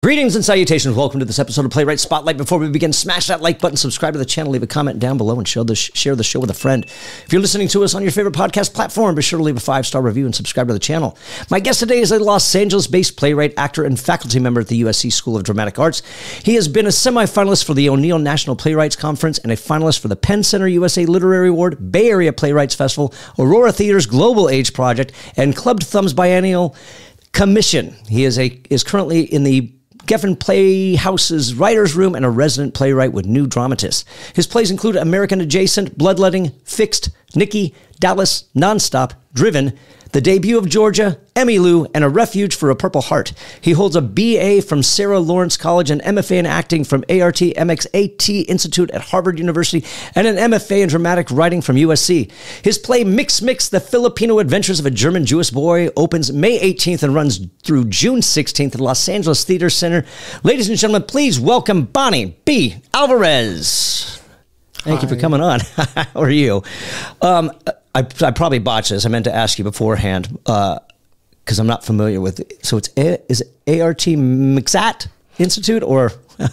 Greetings and salutations. Welcome to this episode of Playwright Spotlight. Before we begin, smash that like button, subscribe to the channel, leave a comment down below, and share the show with a friend. If you're listening to us on your favorite podcast platform, be sure to leave a 5-star review and subscribe to the channel. My guest today is a Los Angeles-based playwright, actor, and faculty member at the USC School of Dramatic Arts. He has been a semifinalist for the O'Neill National Playwrights Conference and a finalist for the Penn Center USA Literary Award, Bay Area Playwrights Festival, Aurora Theater's Global Age Project, and Clubbed Thumb's Biennial Commission. He is currently in the Geffen Playhouse's writer's room and a resident playwright with new dramatists. His plays include American Adjacent, Bloodletting, Fixed, Nikki, Dallas, Nonstop, Driven, The Debut of Georgia, Emmylou, and A Refuge for a Purple Heart. He holds a BA from Sarah Lawrence College, an MFA in acting from ART MXAT Institute at Harvard University, and an MFA in dramatic writing from USC. His play Mix, The Filipino Adventures of a German Jewish Boy opens May 18th and runs through June 16th at Los Angeles Theater Center. Ladies and gentlemen, please welcome Boni B. Alvarez. Thank you for coming on. How are you? I probably botched this. I meant to ask you beforehand because I'm not familiar with it. So is it ART MXAT Institute or?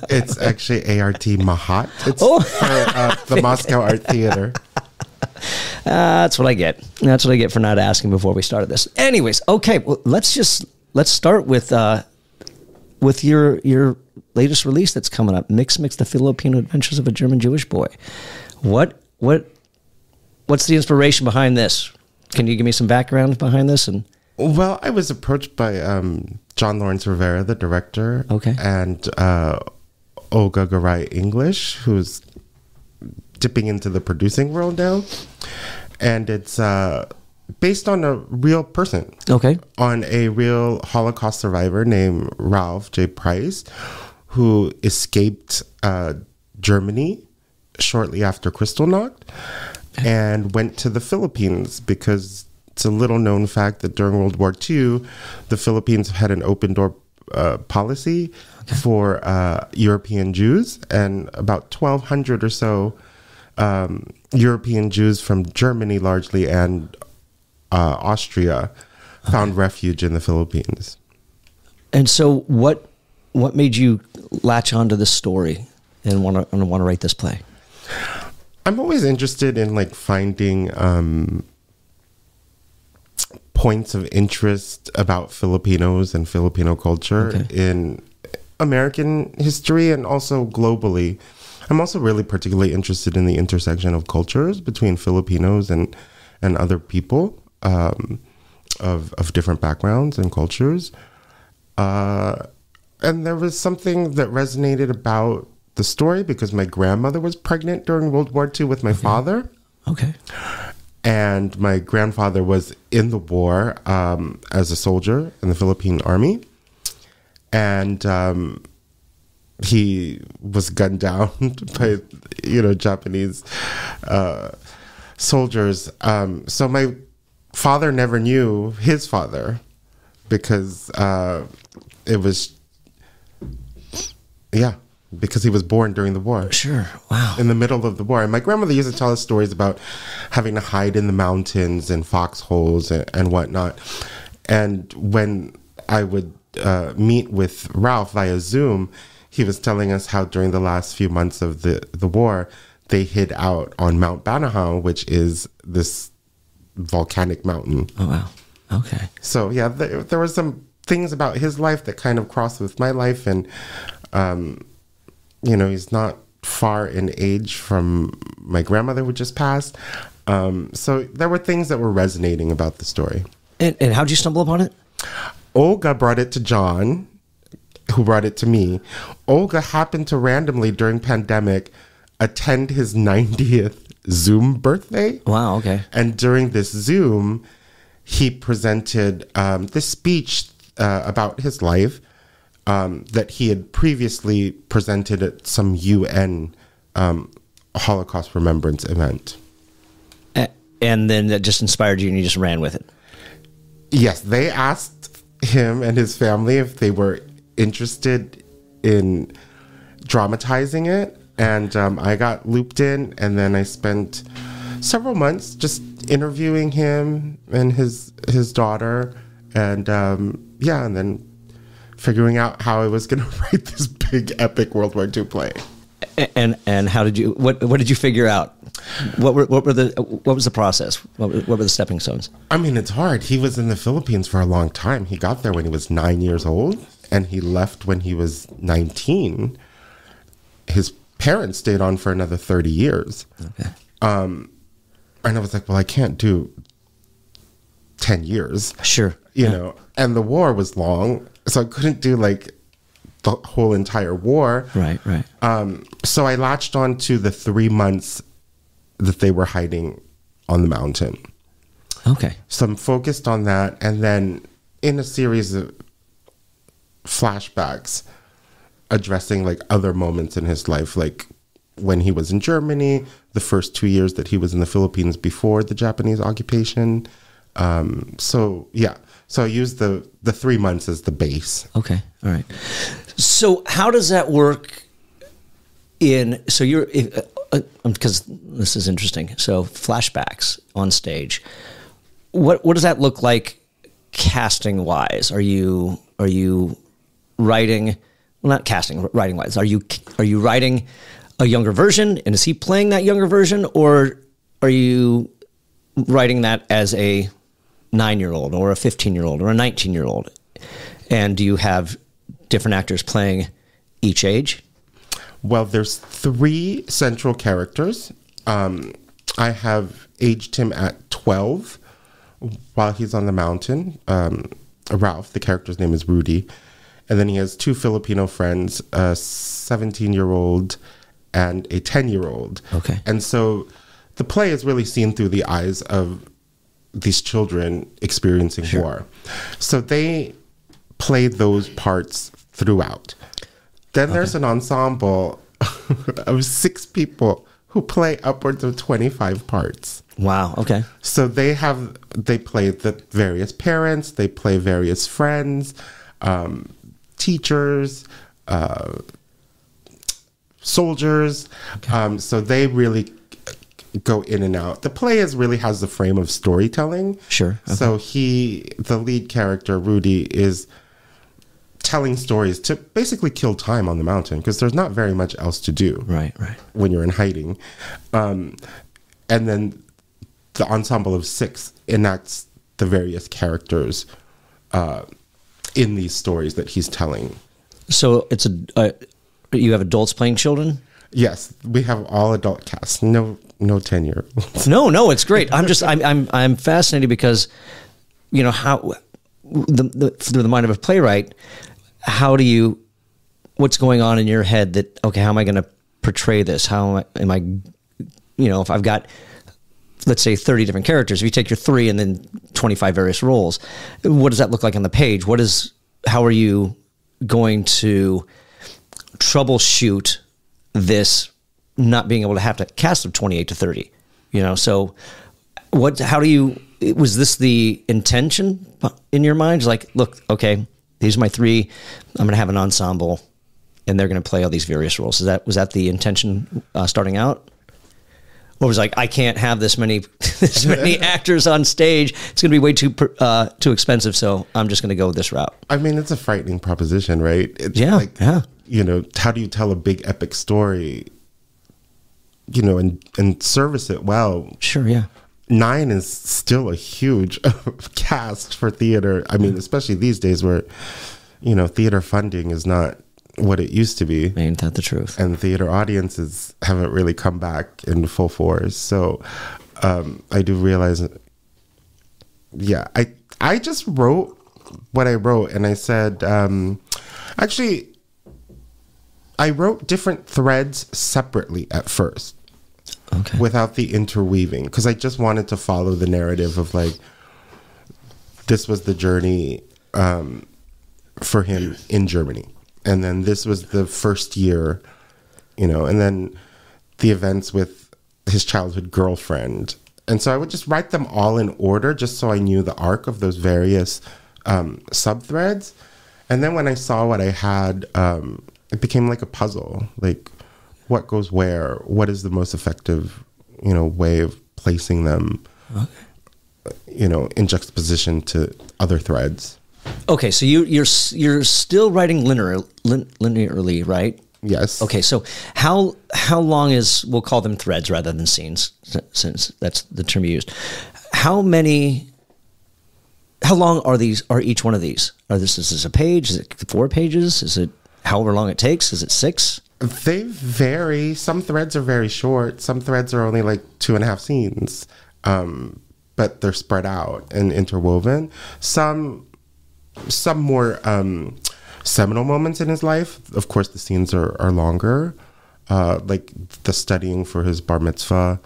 It's actually ART Mahat. It's for the Moscow Art Theater. That's what I get. That's what I get for not asking before we started this. Anyways, okay. Well, let's start with your latest release that's coming up. Mix, The Filipino Adventures of a German Jewish Boy. What's the inspiration behind this? Can you give me some background behind this? Well, I was approached by John Lawrence Rivera, the director, and Olga Garay English, who's dipping into the producing world now. And it's based on a real person. Okay. On a real Holocaust survivor named Ralph J. Price, who escaped Germany shortly after Kristallnacht and went to the Philippines because it's a little known fact that during World War II, the Philippines had an open door policy for European Jews, and about 1,200 or so European Jews from Germany largely and Austria found refuge in the Philippines. And so what made you latch onto this story and want to write this play? I'm always interested in finding points of interest about Filipinos and Filipino culture in American history and also globally. I'm also really particularly interested in the intersection of cultures between Filipinos and other people of different backgrounds and cultures. And there was something that resonated about the story because my grandmother was pregnant during World War II with my father. Okay. And my grandfather was in the war as a soldier in the Philippine Army. And he was gunned down by, Japanese soldiers. So my father never knew his father because it was, because he was born during the war. Sure. Wow. In the middle of the war. And my grandmother used to tell us stories about having to hide in the mountains and foxholes and whatnot. And when I would meet with Ralph via Zoom, he was telling us how during the last few months of the war, they hid out on Mount Banahaw, which is this volcanic mountain. Oh, wow. Okay. So, yeah, there were some things about his life that kind of crossed with my life. And, he's not far in age from my grandmother who just passed. So there were things that were resonating about the story. And how'd you stumble upon it? Olga brought it to John, who brought it to me. Olga happened to randomly during pandemic attend his 90th Zoom birthday. Wow, okay. And during this Zoom, he presented this speech about his life that he had previously presented at some UN Holocaust remembrance event. And then that just inspired you and you just ran with it? Yes, they asked him and his family if they were interested in dramatizing it. And I got looped in, and then I spent several months just interviewing him and his daughter. And and then figuring out how I was going to write this big epic World War II play. And how did you, what did you figure out? What was the process? What were the stepping stones? I mean, it's hard. He was in the Philippines for a long time. He got there when he was 9 years old, and he left when he was 19. His parents stayed on for another 30 years. Okay. And I was like, well, I can't do 10 years. Sure. You know, and the war was long, so I couldn't do like the whole entire war. Right. So I latched on to the 3 months that they were hiding on the mountain. Okay. So I'm focused on that. And then in a series of flashbacks addressing like other moments in his life, like when he was in Germany, the first 2 years that he was in the Philippines before the Japanese occupation. So I used the 3 months as the base. Okay. All right. So how does that work so you're, because this is interesting. So flashbacks on stage, what does that look like casting wise? Are you writing, well, not casting, writing wise, are you writing a younger version, and is he playing that younger version, or are you writing that as a 9-year-old or a 15-year-old or a 19-year-old? And do you have different actors playing each age? Well, there's 3 central characters. I have aged him at 12 while he's on the mountain. Ralph, the character's name is Rudy. And then he has 2 Filipino friends, a 17-year-old and a 10-year-old. Okay. And so the play is really seen through the eyes of these children experiencing war. So they play those parts throughout. Then there's an ensemble of 6 people who play upwards of 25 parts. Wow. Okay. So they play the various parents, they play various friends, teachers, soldiers. Okay. So they really go in and out. The play really has the frame of storytelling. Sure. Okay. So the lead character, Rudy, is telling stories to basically kill time on the mountain, because there's not very much else to do. Right. When you're in hiding. And then the ensemble of 6 enacts the various characters in these stories that he's telling. So it's you have adults playing children? Yes, we have all adult cast. No 10-year-olds. No, it's great. I'm fascinated because, you know, how through the mind of a playwright, what's going on in your head that, okay, how am I going to portray this? How am I, you know, if I've got, let's say 30 different characters, if you take your 3 and then 25 various roles, what does that look like on the page? How are you going to troubleshoot this not being able to have to cast of 28 to 30, you know? So was this the intention in your mind? It's like, look, okay, these are my 3, I'm going to have an ensemble and they're going to play all these various roles. Was that the intention starting out? Or was it like, I can't have this many actors on stage. It's going to be way too expensive. So I'm just going to go this route. I mean, it's a frightening proposition, right? It's you know, how do you tell a big epic story, you know, and service it well? Sure. Yeah. 9 is still a huge cast for theater. I mean, especially these days where, you know, theater funding is not what it used to be. Ain't that the truth? And theater audiences haven't really come back in full force. So I do realize, I just wrote what I wrote, and I said, actually, I wrote different threads separately at first. Okay. Without the interweaving, because I just wanted to follow the narrative of like, this was the journey for him in Germany, and then this was the first year, you know, and then the events with his childhood girlfriend. And so I would just write them all in order, just so I knew the arc of those various sub-threads. And then when I saw what I had, it became like a puzzle, like, what goes where? What is the most effective, you know, way of placing them, you know, in juxtaposition to other threads? Okay, so you're still writing linearly, right? Yes. Okay, so how long is, we'll call them threads rather than scenes, since that's the term you used. How long are each one of these? Is this a page? Is it 4 pages? Is it however long it takes? Is it 6? They vary. Some threads are very short. Some threads are only like 2.5 scenes, but they're spread out and interwoven. Some more seminal moments in his life. Of course, the scenes are longer. Like the studying for his bar mitzvah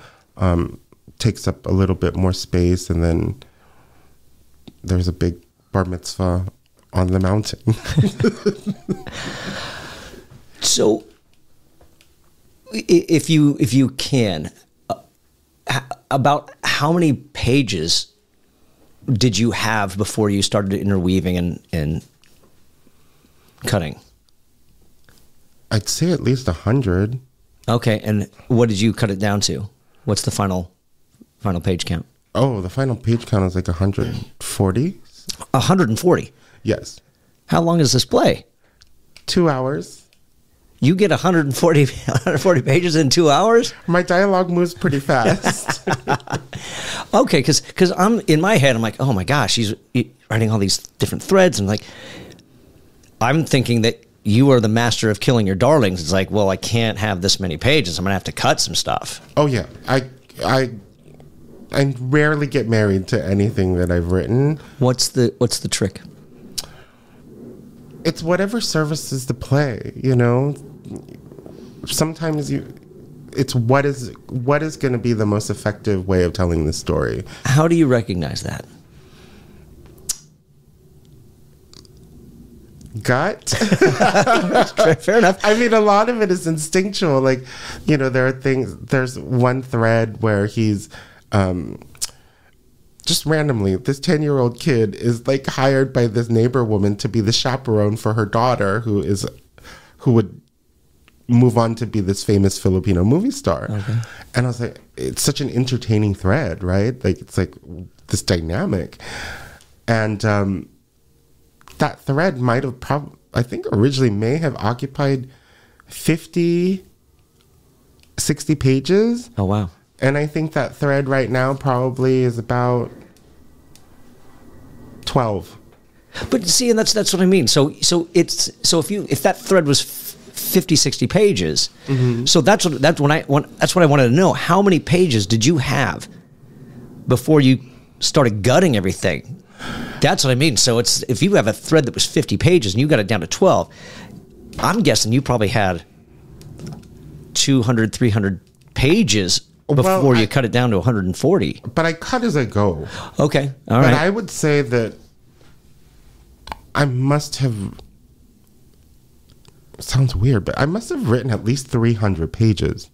takes up a little bit more space, and then there's a big bar mitzvah on the mountain. So, if you can, about how many pages did you have before you started interweaving and cutting? I'd say at least 100. Okay, and what did you cut it down to? What's the final page count? Oh, the final page count is like 140. 140? Yes. How long is this play? 2 hours. You get 140 pages in 2 hours? My dialogue moves pretty fast. Okay, because I'm in my head, I'm like, oh my gosh, he's writing all these different threads, and like, I'm thinking that you are the master of killing your darlings. It's like, well, I can't have this many pages. I'm gonna have to cut some stuff. Oh yeah, I rarely get married to anything that I've written. What's the trick? It's whatever services the play, you know. Sometimes it's what is going to be the most effective way of telling the story. How do you recognize that? Gut. Fair enough. I mean, a lot of it is instinctual. Like, you know, there's one thread where he's just randomly, this 10-year-old kid is like hired by this neighbor woman to be the chaperone for her daughter, who would move on to be this famous Filipino movie star. Okay. And I was like, it's such an entertaining thread, right? Like, it's like this dynamic. And that thread might have I think originally may have occupied 50, 60 pages. Oh, wow. And I think that thread right now probably is about 12. But see, and that's what I mean. So if that thread was 50, 60 pages, mm-hmm. So that's what I wanted to know. How many pages did you have before you started gutting everything? That's what I mean. So if you have a thread that was 50 pages and you got it down to 12, I'm guessing you probably had 200, 300 pages before you cut it down to 140. But I cut as I go. Okay. All right. But I would say that I must have, sounds weird, but I must have written at least 300 pages,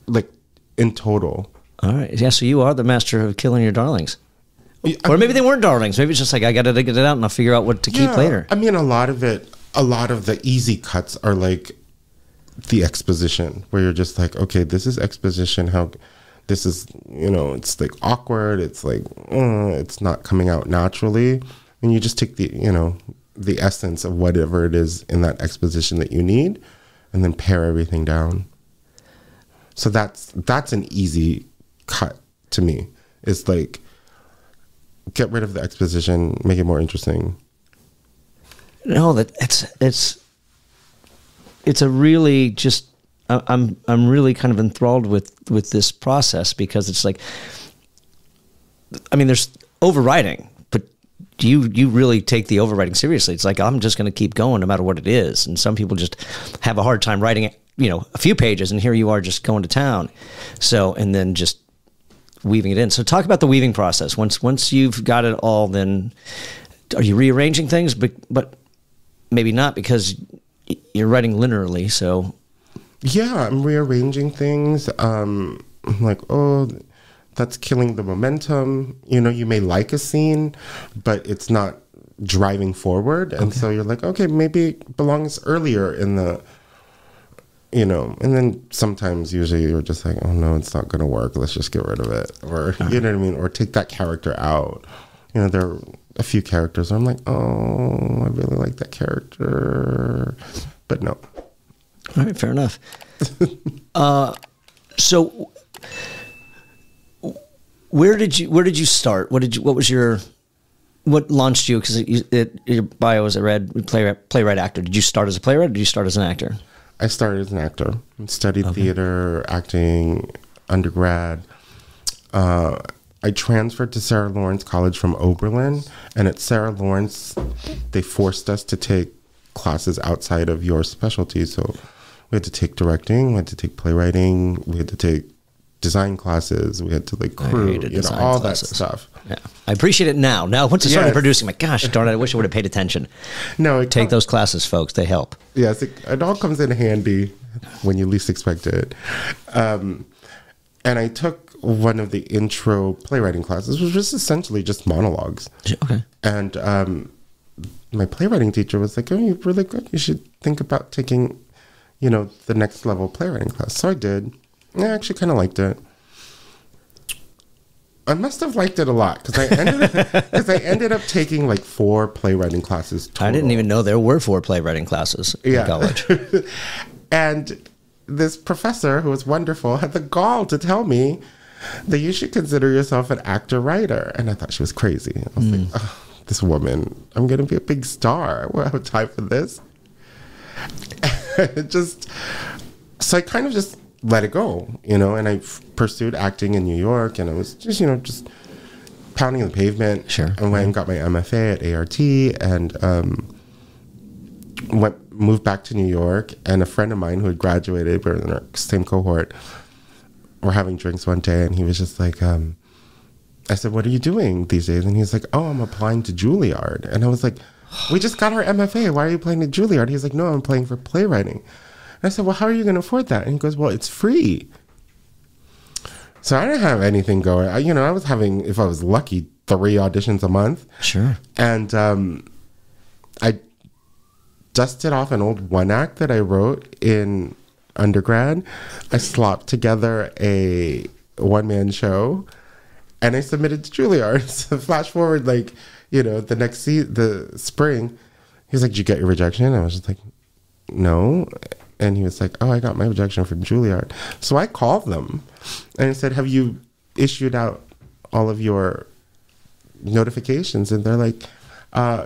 like, in total. All right. Yeah, so you are the master of killing your darlings. Or maybe they weren't darlings. Maybe it's just like, I got to get it out and I'll figure out what to keep later. I mean, a lot of the easy cuts are like the exposition, where you're just like, okay, this is exposition. How this is, you know, it's like awkward. It's like, it's not coming out naturally. And you just take the essence of whatever it is in that exposition that you need, and then pare everything down. So that's an easy cut to me. It's like, get rid of the exposition, make it more interesting. No, it's a really just, I'm really kind of enthralled with this process, because it's like, I mean, there's overwriting, but you really take the overwriting seriously. It's like, I'm just going to keep going no matter what it is. And some people just have a hard time writing, a few pages, and here you are just going to town. So, and then just weaving it in. So talk about the weaving process. Once you've got it all, then are you rearranging things? But maybe not, because you're writing linearly. So yeah, I'm rearranging things. I'm like, oh, that's killing the momentum. You may like a scene, but it's not driving forward. And so you're like, okay, maybe it belongs earlier in the, and then sometimes usually you're just like, oh no, it's not going to work. Let's just get rid of it. Or, you know what I mean? Or take that character out. you know, there are a few characters where I'm like, oh, I really like that character, but no. All right, fair enough. So where did you start? What launched you? Because your bio, as I read, playwright actor. Did you start as a playwright, or did you start as an actor? I started as an actor. Studied theater, acting, undergrad. I transferred to Sarah Lawrence College from Oberlin, and at Sarah Lawrence, they forced us to take classes outside of your specialty. So we had to take directing, we had to take playwriting, we had to take design classes, we had to crew, all classes. That stuff. Yeah, I appreciate it now. Now, once I started producing, I'm like, gosh darn it, I wish I would have paid attention. No, take those classes, folks. They help. Yes, it all comes in handy when you least expect it. And I took one of the intro playwriting classes, which was essentially just monologues. Okay. And my playwriting teacher was like, oh, you're really good. You should think about taking, the next level playwriting class. So I did. I actually kind of liked it. I must have liked it a lot because I ended up taking 4 playwriting classes total. I didn't even know there were 4 playwriting classes in college. And this professor, who was wonderful, had the gall to tell me that you should consider yourself an actor-writer. And I thought she was crazy. I was like, oh, this woman, I'm going to be a big star. I won't have time for this. So I kind of just let it go, and I pursued acting in New York, and I was just pounding the pavement. Sure. And went and got my MFA at ART, and moved back to New York. And a friend of mine who had graduated, we were in our same cohort, were having drinks one day, and he was just like, I said, what are you doing these days? And he's like, oh, I'm applying to Julliard. And I was like, we just got our MFA. Why are you applying to Julliard? He's like, no, I'm applying for playwriting. And I said, well, how are you going to afford that? And he goes, well, it's free. So I didn't have anything going. I was having, if I was lucky, 3 auditions a month. Sure. And I dusted off an old one act that I wrote in undergrad. I slopped together a one-man show, and I submitted to Julliard. So flash forward, the the spring, he was like, did you get your rejection? And I was just like, no. And he was like, oh, I got my rejection from Julliard. So I called them and I said, have you issued out all of your notifications? And they're like,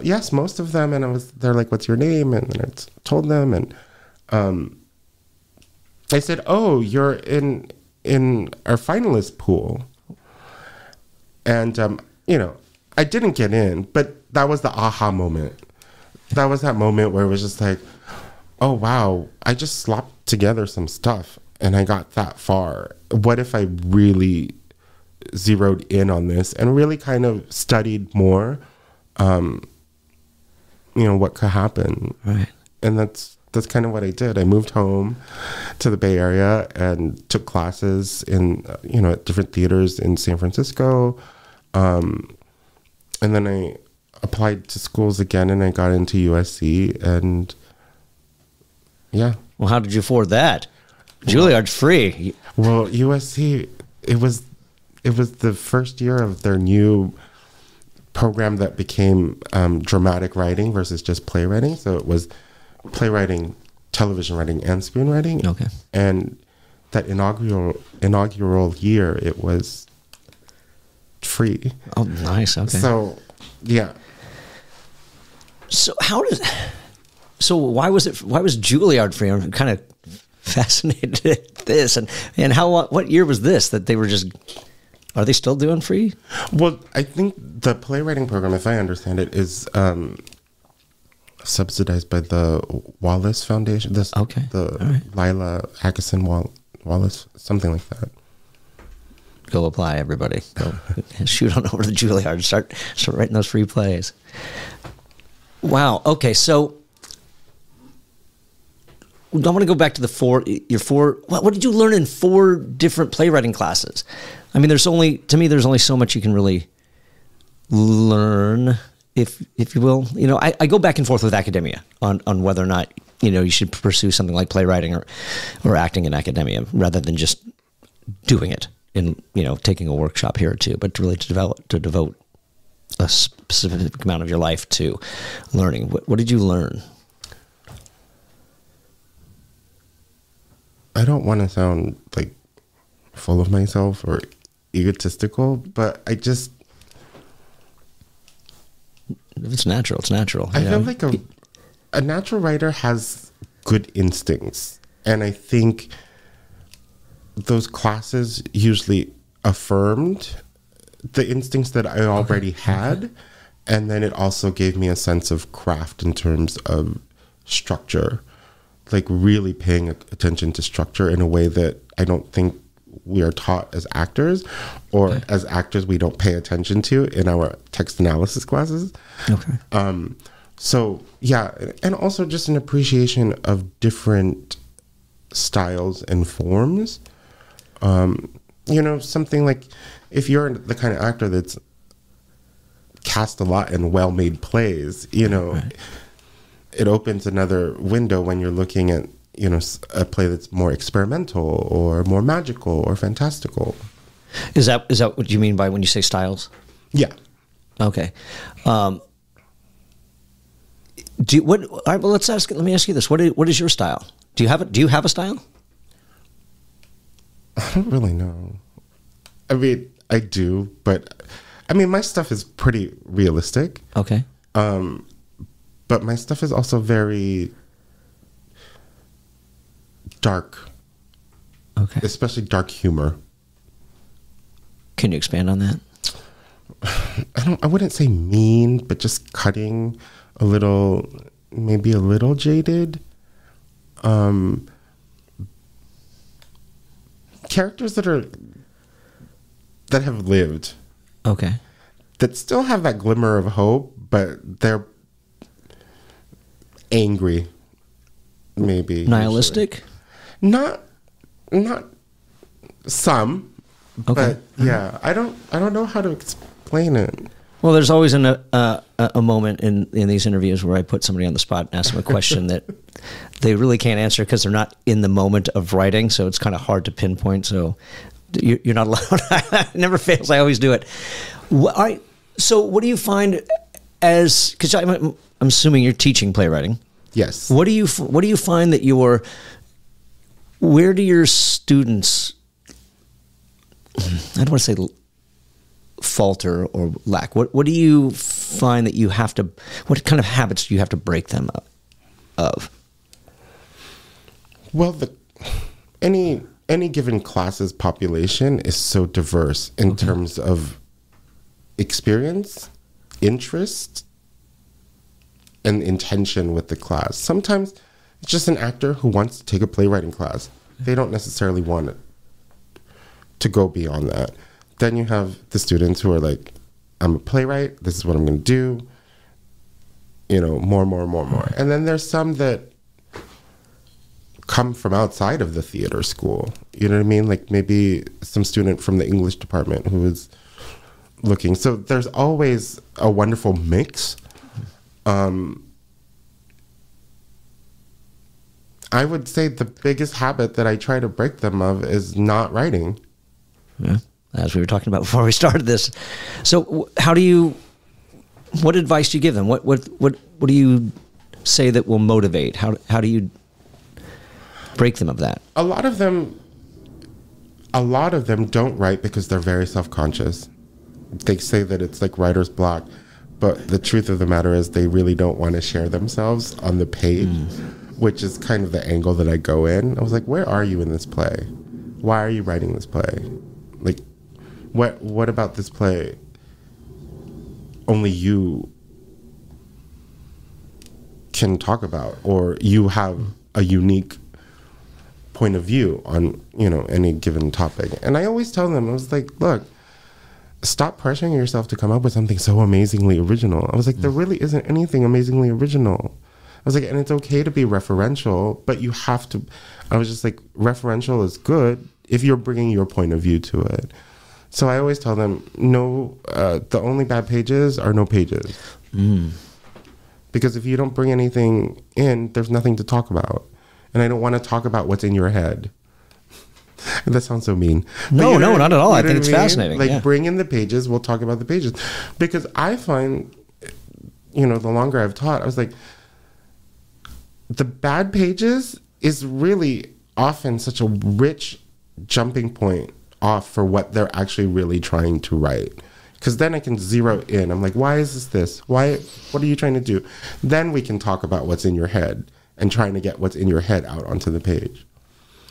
yes, most of them. And they're like, what's your name? And then I told them, and I said, oh, you're in our finalist pool. And, I didn't get in, but that was the aha moment. That was that moment where it was just like, oh, wow, I just slopped together some stuff and I got that far. What if I really zeroed in on this and really kind of studied more, what could happen? Right. And that's kind of what I did. I moved home to the Bay Area and took classes in, at different theaters in San Francisco. And then I applied to schools again, and I got into USC, and yeah. Well, how did you afford that? Julliard's free. Well, USC, it was the first year of their new program that became dramatic writing versus just playwriting. So it was playwriting, television writing, and screenwriting. Okay. And that inaugural year, it was free. Oh, nice. Okay. So, yeah. So why was Julliard free? I'm kind of fascinated at this. And what year was this that they were are they still doing free? Well, I think the playwriting program, if I understand it, is subsidized by the Wallace Foundation. The Lila Atkinson Wallace, something like that. Go apply, everybody. Go shoot on over to Julliard. Start writing those free plays. Wow. Okay, so I want to go back to your four. What did you learn in 4 different playwriting classes? I mean, there's only so much you can really learn, if you will. I go back and forth with academia on whether or not you should pursue something like playwriting or acting in academia rather than just doing it in taking a workshop here or two, but really to devote a specific amount of your life to learning. What did you learn? I don't want to sound like full of myself or egotistical, but I just... It's natural. It's natural. I feel like a natural writer has good instincts. And I think those classes usually affirmed the instincts that I already had. And then it also gave me a sense of craft in terms of structure, like really paying attention to structure in a way that I don't think we are taught as actors, or as actors we don't pay attention to in our text analysis classes. So yeah, and also just an appreciation of different styles and forms. You know, something like if you're the kind of actor that's cast a lot in well-made plays, you know, it opens another window when you're looking at, you know, a play that's more experimental or more magical or fantastical. Is that what you mean by when you say styles? Yeah. Okay. All right, well, let me ask you this. What is your style? Do you have a style? I don't really know. I mean, I do, but I mean, my stuff is pretty realistic. Okay. But my stuff is also very dark. Okay. Especially dark humor. Can you expand on that? I wouldn't say mean, but just cutting, a little, maybe a little jaded. Characters that have lived. Okay. That still have that glimmer of hope, but they're angry. Maybe. Nihilistic? Usually. Not some. Okay. But yeah, I don't know how to explain it. Well, there's always a moment in these interviews where I put somebody on the spot and ask them a question that they really can't answer because they're not in the moment of writing, so it's kind of hard to pinpoint. So you're not allowed. It never fails. I always do it. So what do you find as, because I'm assuming you're teaching playwriting. Yes. What do you find that where do your students, I don't want to say falter or lack? What do you find that you have to, what kind of habits do you have to break them of? Well, any given class's population is so diverse in terms of experience, interest, and intention with the class. Sometimes it's just an actor who wants to take a playwriting class. They don't necessarily want it to go beyond that. Then you have the students who are like, I'm a playwright, this is what I'm going to do, you know, more. And then there's some that come from outside of the theater school. You know what I mean? Like maybe some student from the English department who is looking. So there's always a wonderful mix. I would say the biggest habit that I try to break them of is not writing. Yeah, as we were talking about before we started this. So what advice do you give them? What do you say that will motivate? How do you break them of that? A lot of them don't write because they're very self-conscious. They say that it's like writer's block, but the truth of the matter is they really don't want to share themselves on the page, which is kind of the angle that I go in. I was like, where are you in this play? Why are you writing this play? Like, what about this play only you can talk about, or you have a unique point of view on, you know, any given topic? And I always tell them, I was like, look, stop pressuring yourself to come up with something so amazingly original. I was like, there really isn't anything amazingly original. I was like, and it's okay to be referential, but you have to, I was just like, referential is good if you're bringing your point of view to it. So I always tell them, no, the only bad pages are no pages. Because if you don't bring anything in, there's nothing to talk about. And I don't want to talk about what's in your head. That sounds so mean. No, no, not at all. I think it's fascinating. Like, bring in the pages. We'll talk about the pages. Because I find, you know, the longer I've taught, I was like, the bad pages is really often such a rich jumping point off for what they're actually really trying to write. Because then I can zero in. I'm like, why is this? Why? What are you trying to do? Then we can talk about what's in your head and trying to get what's in your head out onto the page.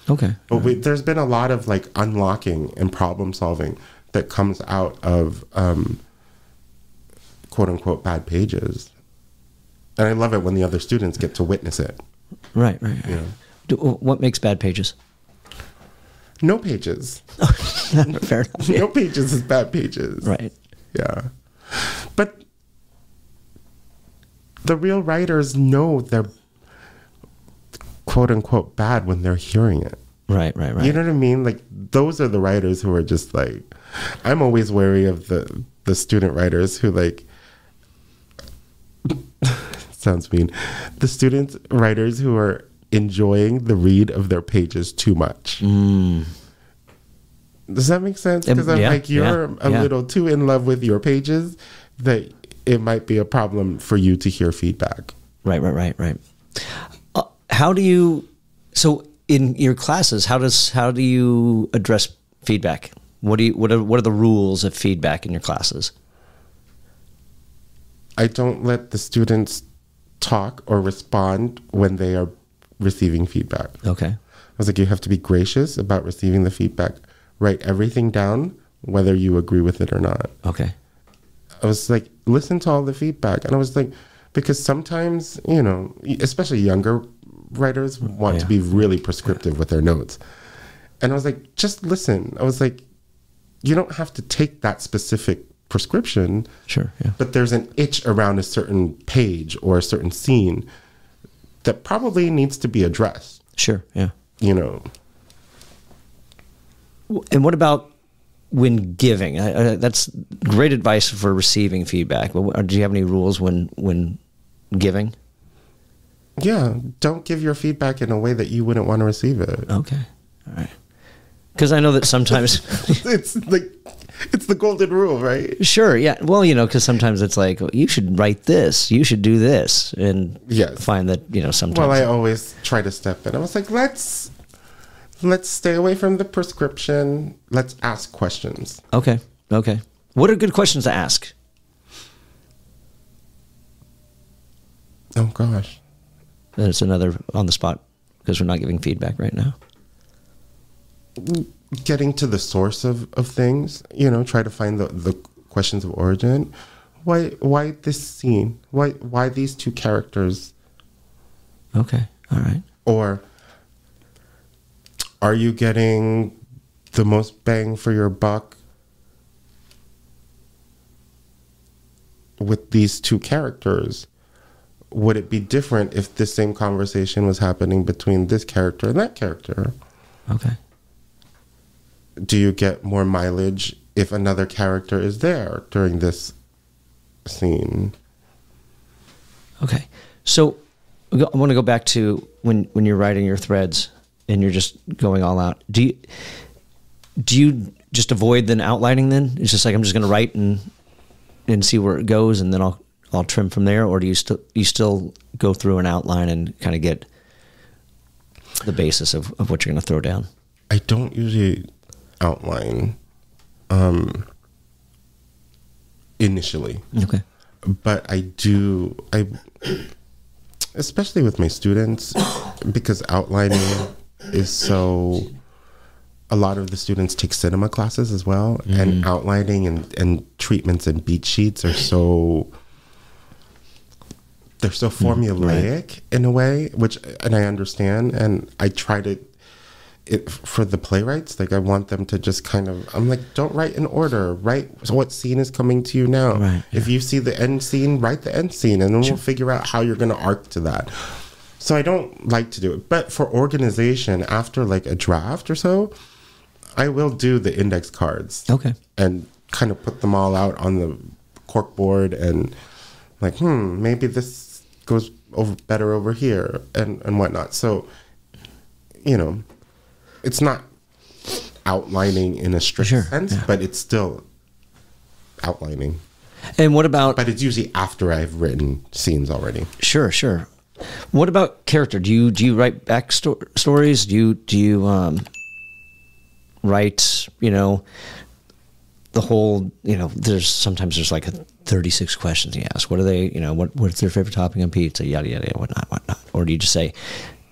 Okay. But there's been a lot of like unlocking and problem solving that comes out of quote unquote bad pages. And I love it when the other students get to witness it. Right. Yeah. What makes bad pages? No pages. Fair enough. Yeah. No pages is bad pages. Right. Yeah. But the real writers know they're quote unquote bad when they're hearing it. Right. You know what I mean? Like, those are the writers who are just like, I'm always wary of the student writers who like, sounds mean, the student writers who are enjoying the read of their pages too much. Does that make sense? Because I'm like, you're a little too in love with your pages that it might be a problem for you to hear feedback. Right. How do you, so in your classes, how do you address feedback? What are the rules of feedback in your classes? I don't let the students talk or respond when they are receiving feedback. Okay. I was like, you have to be gracious about receiving the feedback. Write everything down, whether you agree with it or not. Okay. I was like, listen to all the feedback. And I was like, because sometimes, you know, especially younger writers want to be really prescriptive with their notes. And I was like, just listen. I was like, you don't have to take that specific prescription. Sure. Yeah. But there's an itch around a certain page or a certain scene that probably needs to be addressed. Sure. Yeah. You know. And what about when giving? That's great advice for receiving feedback. But do you have any rules when giving? Yeah. Don't give your feedback in a way that you wouldn't want to receive it. Okay. All right. Because I know that sometimes it's like, it's the golden rule, right? Sure, yeah. Well, you know, because sometimes it's like, you should write this, you should do this, and find that, you know, sometimes. Well, I always try to step in. I was like, let's stay away from the prescription. Let's ask questions. Okay. What are good questions to ask? Oh, gosh. That's another on the spot, because we're not giving feedback right now. Getting to the source of things, you know, try to find the questions of origin. Why this scene? Why these two characters? Okay, all right. Or are you getting the most bang for your buck with these two characters? Would it be different if the same conversation was happening between this character and that character? Okay. Do you get more mileage if another character is there during this scene? Okay. So I want to go back to when you're writing your threads and you're just going all out. Do you just avoid then outlining then? It's just like, I'm just going to write and see where it goes, and then I'll trim from there? Or do you still go through an outline and kind of get the basis of what you're going to throw down? I don't usually outline initially. Okay. But I especially with my students, because outlining is so, a lot of the students take cinema classes as well, and outlining and treatments and beat sheets are so, they're so formulaic in a way, and I understand, and I try to, for the playwrights, like, I want them to just kind of, I'm like, don't write in order, write what scene is coming to you now. Right, if you see the end scene, write the end scene, and then we'll figure out how you're going to arc to that. So I don't like to do it. But for organization, after like a draft or so, I will do the index cards. Okay. And kind of put them all out on the cork board, and like, maybe this goes better over here and whatnot. So, you know, it's not outlining in a strict sense, but it's still outlining. And what about... But it's usually after I've written scenes already. Sure. What about character? Do you write stories? Do you write, the whole, there's like 36 questions you ask. What are they, what's their favorite topping on pizza? Yada, yada, yada, whatnot. Or do you just say,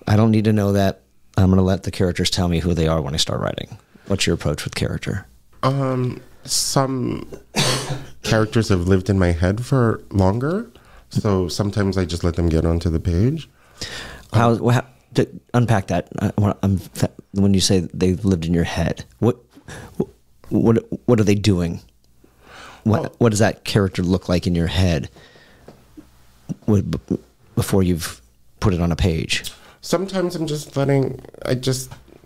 I don't need to know that. I'm going to let the characters tell me who they are when I start writing. What's your approach with character? Some characters have lived in my head for longer. So sometimes I just let them get onto the page. Unpack that. When you say they've lived in your head, what are they doing? What does that character look like in your head before you've put it on a page? Sometimes I'm just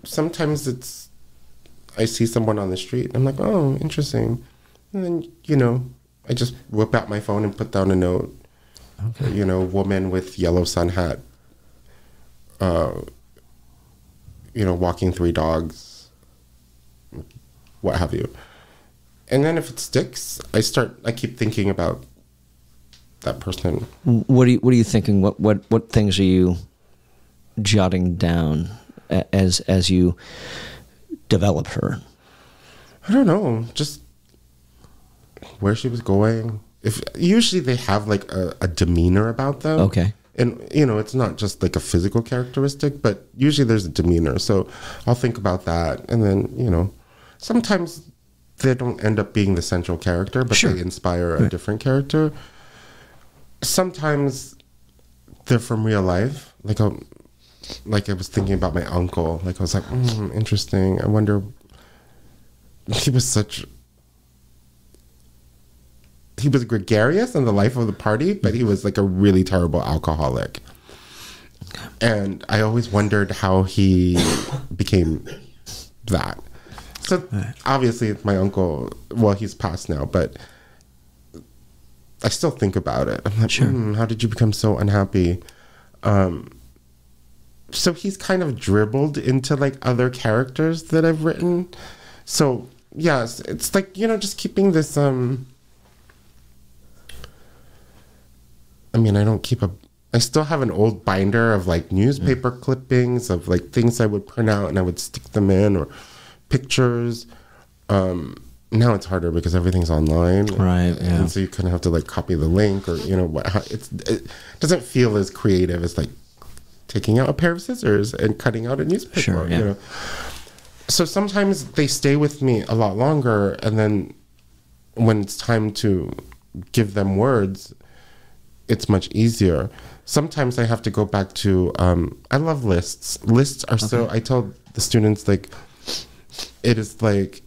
sometimes I see someone on the street and I'm like, oh, interesting. And then, I just whip out my phone and put down a note. Okay. Woman with yellow sun hat, walking 3 dogs, what have you. And then if it sticks, I keep thinking about that person. What are you thinking? What things are you jotting down as you develop her? I don't know, just where she was going. Usually they have like a demeanor about them. Okay. And, it's not just like a physical characteristic, but usually there's a demeanor. So I'll think about that. And then, sometimes they don't end up being the central character, but they inspire a different character. Sometimes they're from real life. Like I was thinking about my uncle. Like I was like, interesting. I wonder, he was gregarious in the life of the party, but he was like a really terrible alcoholic. And I always wondered how he became that. So obviously my uncle, he's passed now, but I still think about it. I'm like, how did you become so unhappy? So he's kind of dribbled into like other characters that I've written. So yes, it's like, just keeping this, I still have an old binder of like newspaper clippings of like things I would print out and I would stick them in, or pictures. Now it's harder because everything's online. Right. And so you kind of have to like copy the link, or, it doesn't feel as creative as like taking out a pair of scissors and cutting out a newspaper. Sure, So sometimes they stay with me a lot longer. And then when it's time to give them words, it's much easier. Sometimes I have to go back to, I love lists. Lists are I tell the students, like, it is like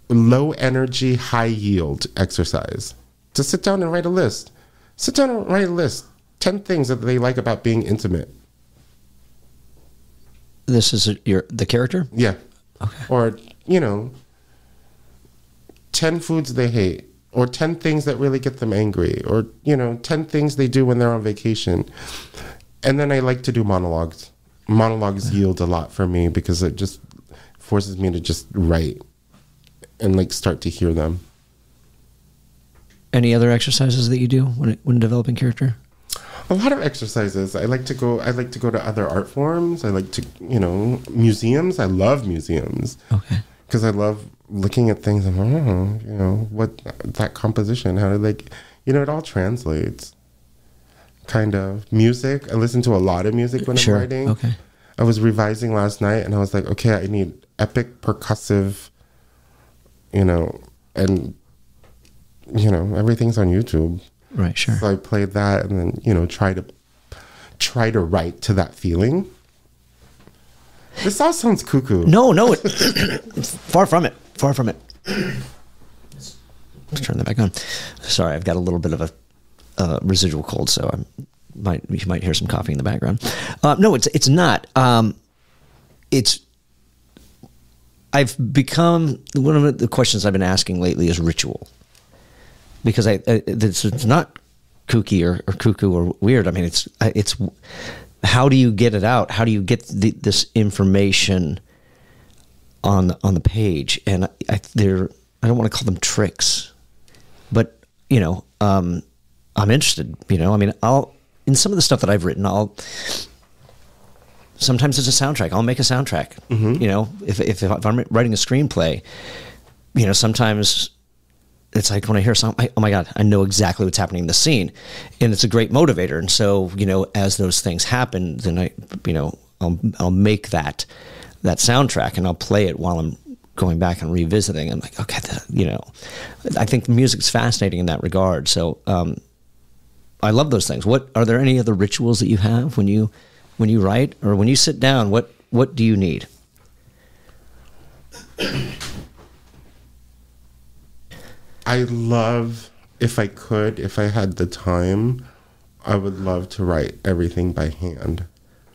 low energy, high yield exercise. To sit down and write a list. 10 things that they like about being intimate. This is the character? Yeah. Okay. Or, 10 foods they hate. Or 10 things that really get them angry. Or, 10 things they do when they're on vacation. And then I like to do monologues. Monologues yield a lot for me because it just forces me to just write and like start to hear them. Any other exercises that you do when developing character? A lot of exercises. I like to go to other art forms. I like to, museums. I love museums. Okay. Because I love looking at things and, what that composition, how did it all translates. Kind of. Music. I listen to a lot of music when I'm writing. Okay. I was revising last night and I was like, okay, I need epic percussive, and, everything's on YouTube. Right, sure. So I played that and then, try to write to that feeling. This all sounds cuckoo. No, it's far from it. Far from it. Let's turn that back on. Sorry, I've got a little bit of a residual cold, so you might hear some coughing in the background. No, it's not. I've become, one of the questions I've been asking lately is ritual. Because it's not kooky or cuckoo or weird. I mean, it's how do you get it out? How do you get this information on the page, and I don't want to call them tricks, but you know, I'm interested. You know, I mean, in some of the stuff that I've written, sometimes it's a soundtrack. I'll make a soundtrack. You know, if I'm writing a screenplay, you know, sometimes it's like when I hear a song, oh my God, I know exactly what's happening in the scene, and it's a great motivator. And so, you know, as those things happen, then I'll make that soundtrack, and I'll play it while I'm going back and revisiting. I'm like, okay, you know, I think music's fascinating in that regard. So I love those things. Are there any other rituals that you have when you write, or when you sit down? What do you need? I love, if I had the time, I would love to write everything by hand.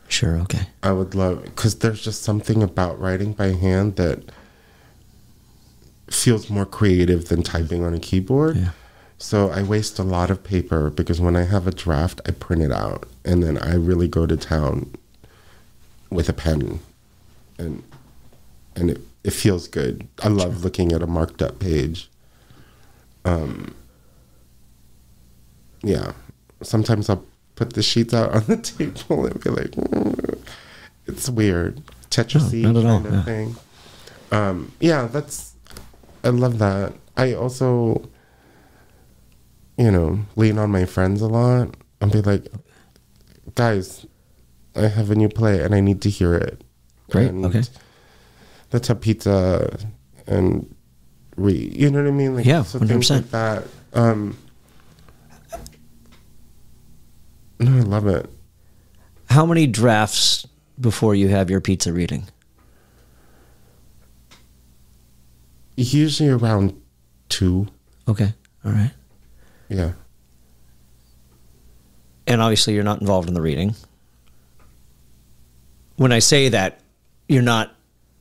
Sure, okay. I would love, because there's just something about writing by hand that feels more creative than typing on a keyboard. Yeah. So I waste a lot of paper, because when I have a draft, I print it out, and then I really go to town with a pen, and it feels good. I love looking at a marked up page. Yeah. Sometimes I'll put the sheets out on the table and be like, it's weird. Tetris-y kind of thing. Yeah, I love that. I also, you know, lean on my friends a lot. I'll be like, guys, I have a new play and I need to hear it. Great, and okay. Let's have pizza and you know what I mean? Like, yeah, so 100%. Things like that. No, I love it. How many drafts before you have your pizza reading? Usually around 2. Okay, all right. Yeah. And obviously you're not involved in the reading. When I say that, you're not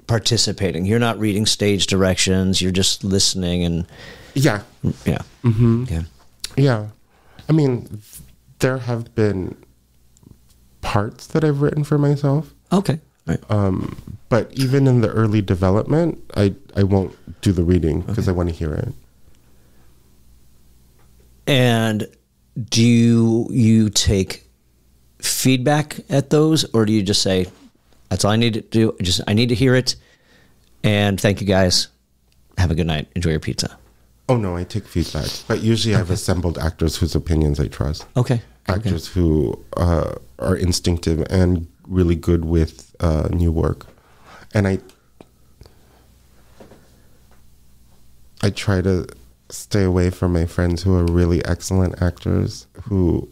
participating. You're not reading stage directions. You're just listening and... Yeah. Yeah. Mm-hmm. Yeah. Yeah. I mean, there have been parts that I've written for myself. Okay. Right. But even in the early development, I won't do the reading because I want to hear it. And do you take feedback at those, or do you just say, that's all I need to do? I need to hear it. And thank you guys. Have a good night. Enjoy your pizza. Oh, no, I take feedback. But usually I've assembled actors whose opinions I trust. Okay. Actors who are instinctive and really good with new work. And I try to stay away from my friends who are really excellent actors, who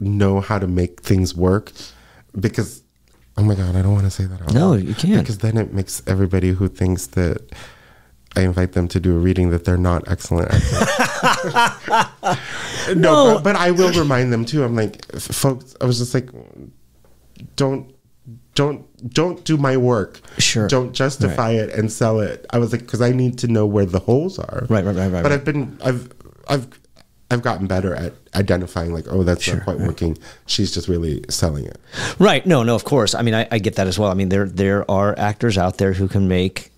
know how to make things work. Because, oh my God, I don't want to say that out loud. No, you can't. Because then it makes everybody who thinks that I invite them to do a reading that they're not excellent actors. No, but I will remind them too. I'm like, folks, I was just like, don't do my work. Sure. Don't justify it and sell it. I was like, because I need to know where the holes are. Right. But I've gotten better at identifying, like, oh, that's not quite working. She's just really selling it. Right. No, of course. I mean, I get that as well. I mean, there are actors out there who can make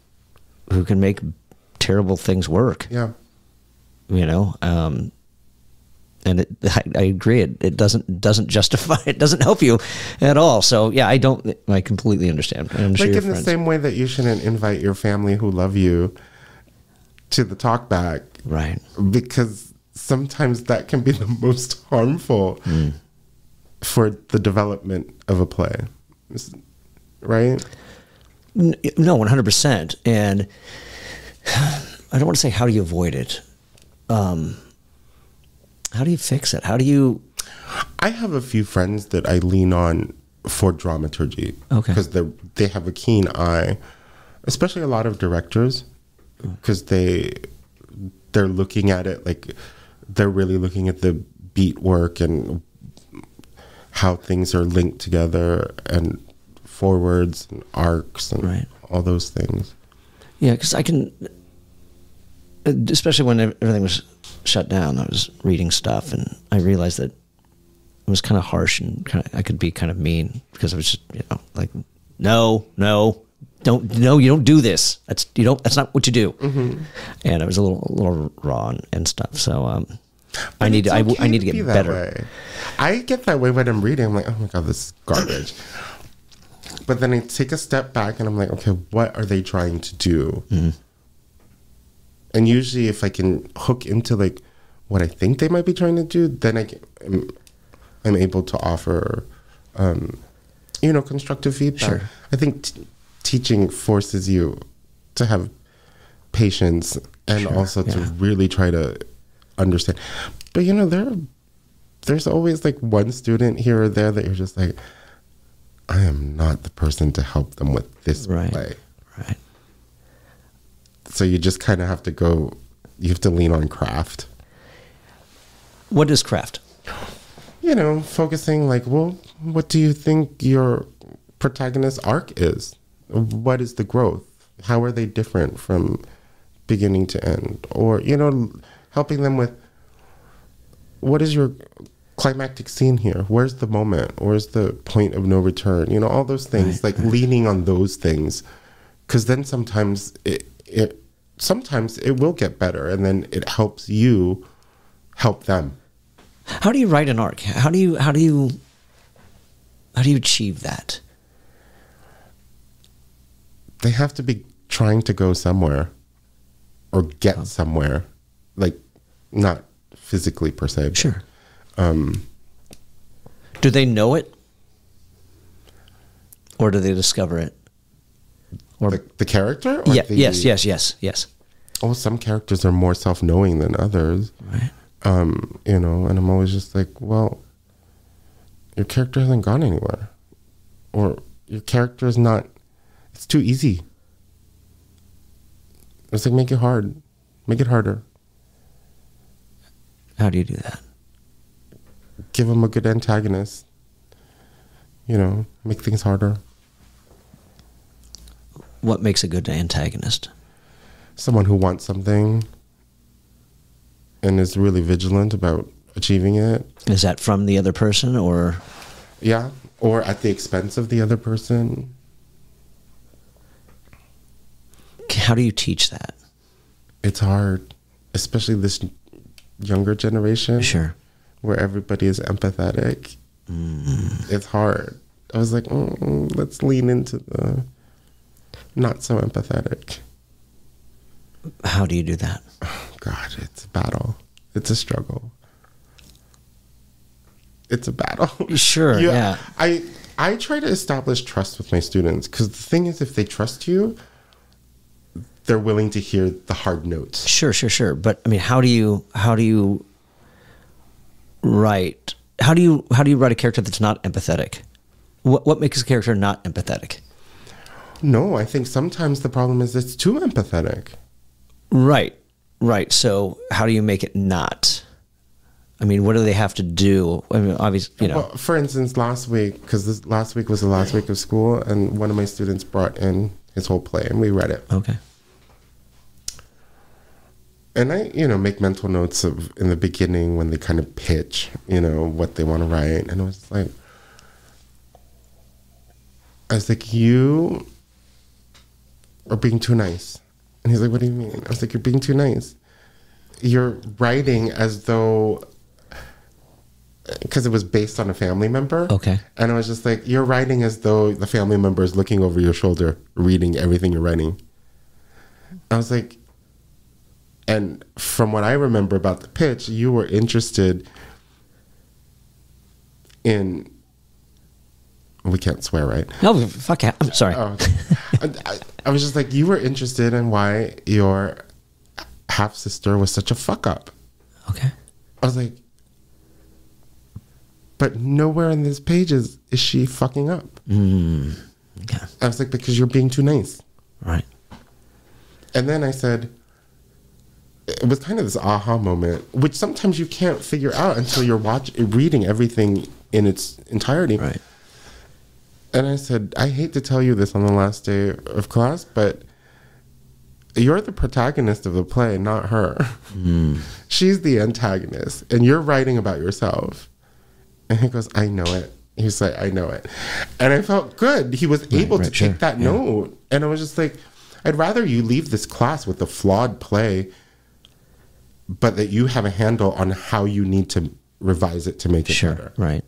terrible things work. Yeah. You know, and I agree. It doesn't justify. It doesn't help you at all. So yeah, I completely understand. I'm sure like in the same way that you shouldn't invite your family who love you to the talkback, right? Because sometimes that can be the most harmful for the development of a play, right? No, 100%. And I don't want to say how do you avoid it. How do you fix it? How do you... I have a few friends that I lean on for dramaturgy. Okay. Because they have a keen eye, especially a lot of directors, because they're looking at it like they're really looking at the beat work and how things are linked together and forwards and arcs and all those things. Yeah, because I can... Especially when everything was shut down, I was reading stuff, and I realized that it was kind of harsh, and I could be kind of mean because I was just, like, no, you don't do this. That's not what you do. Mm-hmm. And it was a little raw and stuff. So I need to get better. Way. I get that way when I'm reading. I'm like, oh my God, this is garbage. But then I take a step back and I'm like, okay, what are they trying to do? Mm-hmm. And usually if I can hook into like what I think they might be trying to do, then I'm able to offer, constructive feedback. Sure. I think teaching forces you to have patience and also to really try to understand. But, there's always like one student here or there that you're just like, I am not the person to help them with this play. Right. So you just kind of have to you have to lean on craft. What is craft? Focusing like, well, what do you think your protagonist arc is? What is the growth? How are they different from beginning to end? Or, helping them with, what is your climactic scene here? Where's the moment? Where's the point of no return? All those things, leaning on those things. Because then sometimes it will get better, and then it helps you help them. How do you write an arc? How do you achieve that? They have to be trying to go somewhere or get somewhere, like not physically per se. Sure. Do they know it, or do they discover it? Or the character? Or yes. Oh, some characters are more self-knowing than others. Right. And I'm always just like, well, your character hasn't gone anywhere. Or your character is not, it's too easy. It's like, make it hard. Make it harder. How do you do that? Give them a good antagonist. Make things harder. What makes a good antagonist? Someone who wants something and is really vigilant about achieving it. Is that from the other person, or? Yeah, or at the expense of the other person. How do you teach that? It's hard, especially this younger generation. Sure. Where everybody is empathetic. It's hard. I was like, let's lean into the not so empathetic. How do you do that? Oh, God, it's a battle. It's a struggle. It's a battle. Sure, yeah. I try to establish trust with my students, because the thing is, if they trust you, they're willing to hear the hard notes. Sure. But I mean, how do you write? How do you write a character that's not empathetic? What makes a character not empathetic? No, I think sometimes the problem is it's too empathetic. Right. So how do you make it not? I mean, what do they have to do? I mean, obviously, Well, for instance, last week, because last week was the last week of school, and one of my students brought in his whole play, and we read it. Okay. And I, make mental notes of in the beginning when they kind of pitch, what they want to write. And I was like, you are being too nice. And he's like, what do you mean? I was like, you're being too nice. You're writing as though, because it was based on a family member. Okay. And I was just like, you're writing as though the family member is looking over your shoulder, reading everything you're writing. I was like, and from what I remember about the pitch, you were interested in, we can't swear, right? No, fuck it. I'm sorry. I was just like, you were interested in why your half-sister was such a fuck-up. Okay. I was like, but nowhere in this page is she fucking up. Okay. I was like, because you're being too nice. Right. And then I said, it was kind of this aha moment, which sometimes you can't figure out until you're reading everything in its entirety. Right. And I said, I hate to tell you this on the last day of class, but you're the protagonist of the play, not her. She's the antagonist, and you're writing about yourself. And he goes, I know it. He was like, I know it. And I felt good. He was able to take that note. And I was just like, I'd rather you leave this class with a flawed play, but that you have a handle on how you need to revise it to make it better. Right.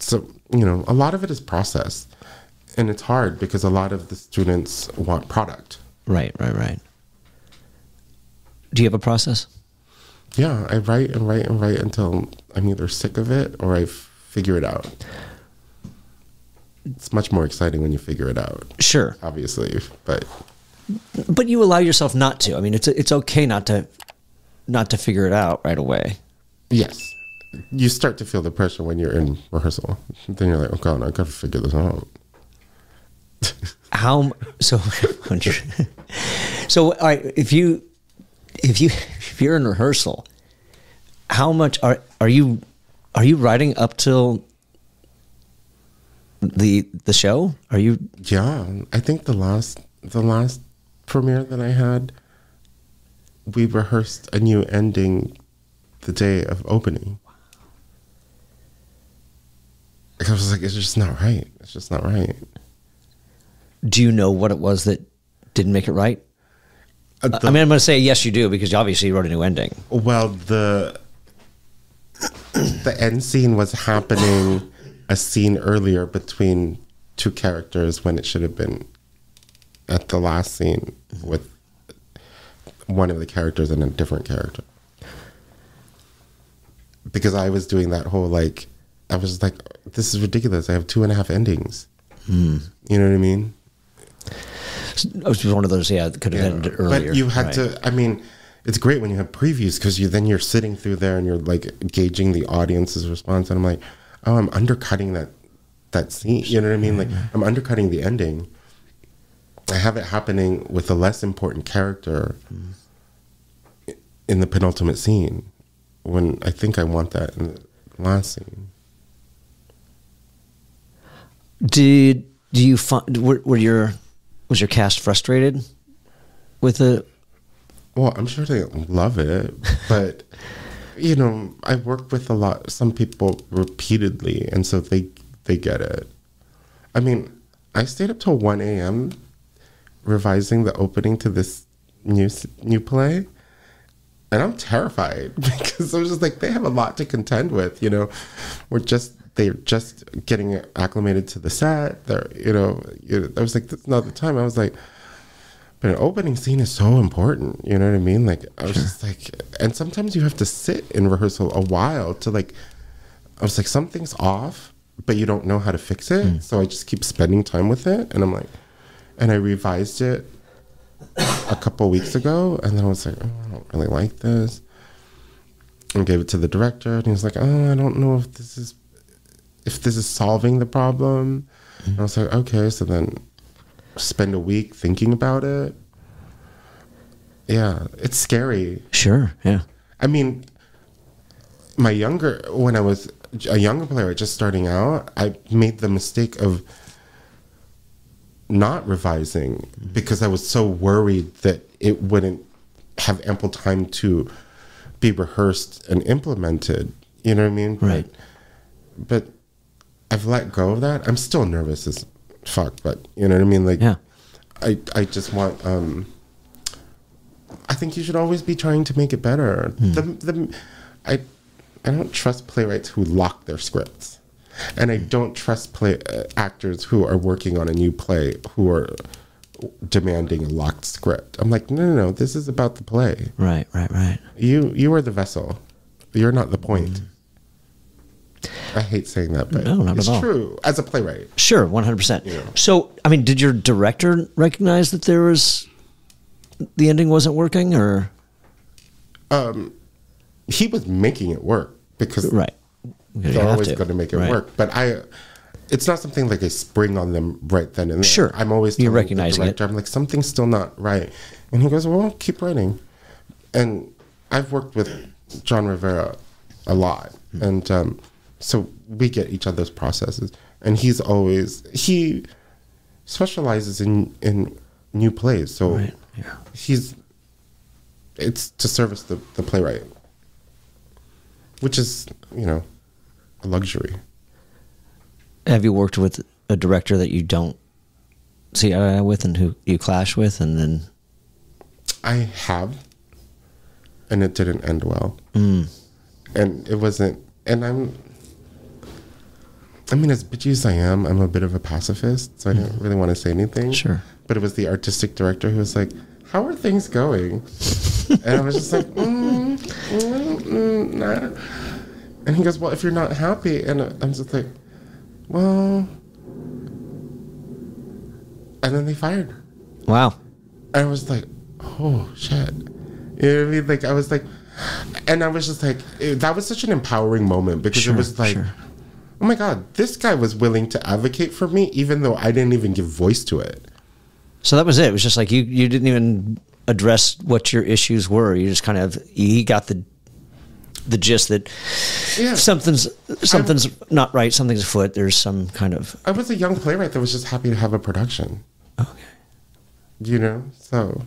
So, you know, a lot of it is process. And it's hard because a lot of the students want product. Right. Do you have a process? Yeah, I write and write and write until I'm either sick of it or I figure it out. It's much more exciting when you figure it out. Sure. Obviously, but you allow yourself not to. I mean, it's okay not to figure it out right away. Yes. You start to feel the pressure when you're in rehearsal. Then you're like, oh God, I got to figure this out. So all right, if you're in rehearsal, how much are you writing up till the show? Are you? Yeah, I think the last premiere that I had, we rehearsed a new ending the day of opening. I was like, it's just not right. It's just not right. Do you know what it was that didn't make it right? I mean, I'm going to say yes, you do, because obviously you wrote a new ending. Well, the end scene was happening a scene earlier between two characters when it should have been at the last scene with one of the characters and a different character. Because I was doing that whole, like, I was like, this is ridiculous. I have 2.5 endings. You know what I mean? It was one of those, that could have ended earlier. But you had to, I mean, it's great when you have previews because then you're sitting through there and you're like gauging the audience's response. And I'm like, oh, I'm undercutting that scene. You know what I mean? Like, I'm undercutting the ending. I have it happening with a less important character in the penultimate scene when I think I want that in the last scene. Do you find was your cast frustrated with it? Well, I'm sure they love it, but you know, I work with some people repeatedly, and so they get it. I mean, I stayed up till 1 a.m. revising the opening to this new play, and I'm terrified because I was just like, they have a lot to contend with. You know, they're just getting acclimated to the set. I was like, that's not the time. I was like, but an opening scene is so important. You know what I mean? Like, I was just like, and sometimes you have to sit in rehearsal a while to like, I was like, something's off, but you don't know how to fix it. So I just keep spending time with it. And I'm like, and I revised it a couple weeks ago. And then I was like, oh, I don't really like this. And gave it to the director. And he was like, oh, I don't know if this is solving the problem. And I was like, okay. So then spend a week thinking about it. Yeah, it's scary. Sure, yeah. I mean, when I was a younger player just starting out, I made the mistake of not revising because I was so worried that it wouldn't have ample time to be rehearsed and implemented. You know what I mean? Right. But I've let go of that. I'm still nervous as fuck, but you know what I mean? Like, I just want, I think you should always be trying to make it better. I don't trust playwrights who lock their scripts. And I don't trust actors who are working on a new play who are demanding a locked script. I'm like, no, this is about the play. Right. You are the vessel. You're not the point. I hate saying that, but no, not it's at all. True as a playwright. Sure, 100%. You know. So, I mean, did your director recognize that the ending wasn't working, or? He was making it work because they're always going to make it work. But it's not something like I spring on them right then and there. Sure, I'm always telling the director, it. I'm like, something's still not right, and he goes, well, keep writing. And I've worked with John Rivera a lot, and so we get each other's processes, and he specializes in new plays, so it's to service the playwright, which is, you know, a luxury. Have you worked with a director that you don't see eye to eye with and who you clash with, and then? I have, and it didn't end well. And it wasn't, and I mean, as bitchy as I am, I'm a bit of a pacifist, so I didn't really want to say anything. Sure. But it was the artistic director who was like, how are things going? And I was just like, nah. And he goes, well, if you're not happy, and I'm just like, well, and then they fired her. Wow. And I was like, oh, shit. You know what I mean? Like, I was like, and I was just like, that was such an empowering moment because it was like, oh my God, this guy was willing to advocate for me, even though I didn't even give voice to it. So that was it. It was just like you didn't even address what your issues were. You just kind of, he got the gist that something's not right, something's afoot. There's some kind of. I was a young playwright that was just happy to have a production. Okay. You know, so.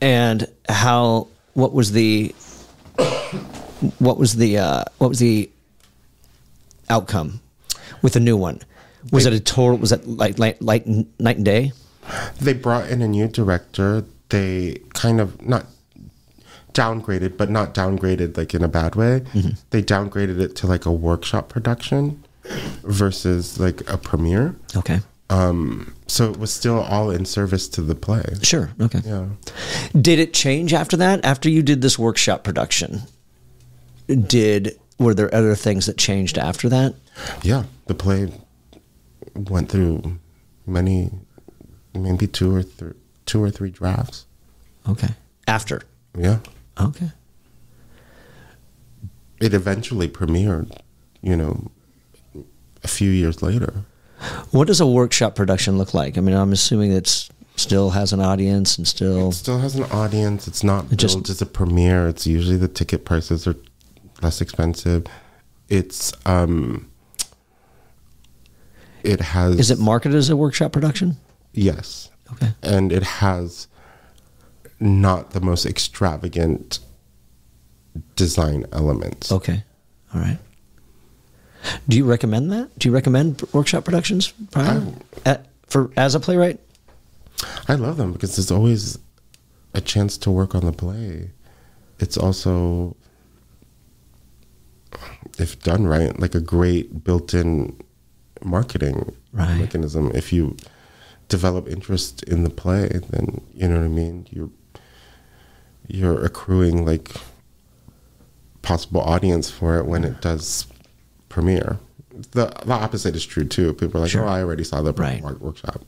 And what was the outcome with the new one? Was it like night and day? They brought in a new director. They kind of not downgraded, but not downgraded like in a bad way. They downgraded it to like a workshop production versus like a premiere. Okay. So it was still all in service to the play. Sure. Okay. Yeah. Did it change after that? After you did this workshop production, were there other things that changed after that? Yeah. The play went through maybe two or three drafts. Okay. After? Yeah. Okay. It eventually premiered, a few years later. What does a workshop production look like? I mean, I'm assuming it still has an audience and still... It still has an audience. It's not billed as a premiere. It's usually the ticket prices are less expensive. It's... It has... Is it marketed as a workshop production? Yes. Okay. And it has not the most extravagant design elements. Okay. All right. Do you recommend that? Do you recommend workshop productions as a playwright? I love them because there's always a chance to work on the play. It's also, if done right, like a great built-in marketing mechanism. If you develop interest in the play, then you know what I mean. You're accruing like possible audience for it when it does premiere. The opposite is true too. People are like, "Oh, I already saw the workshop."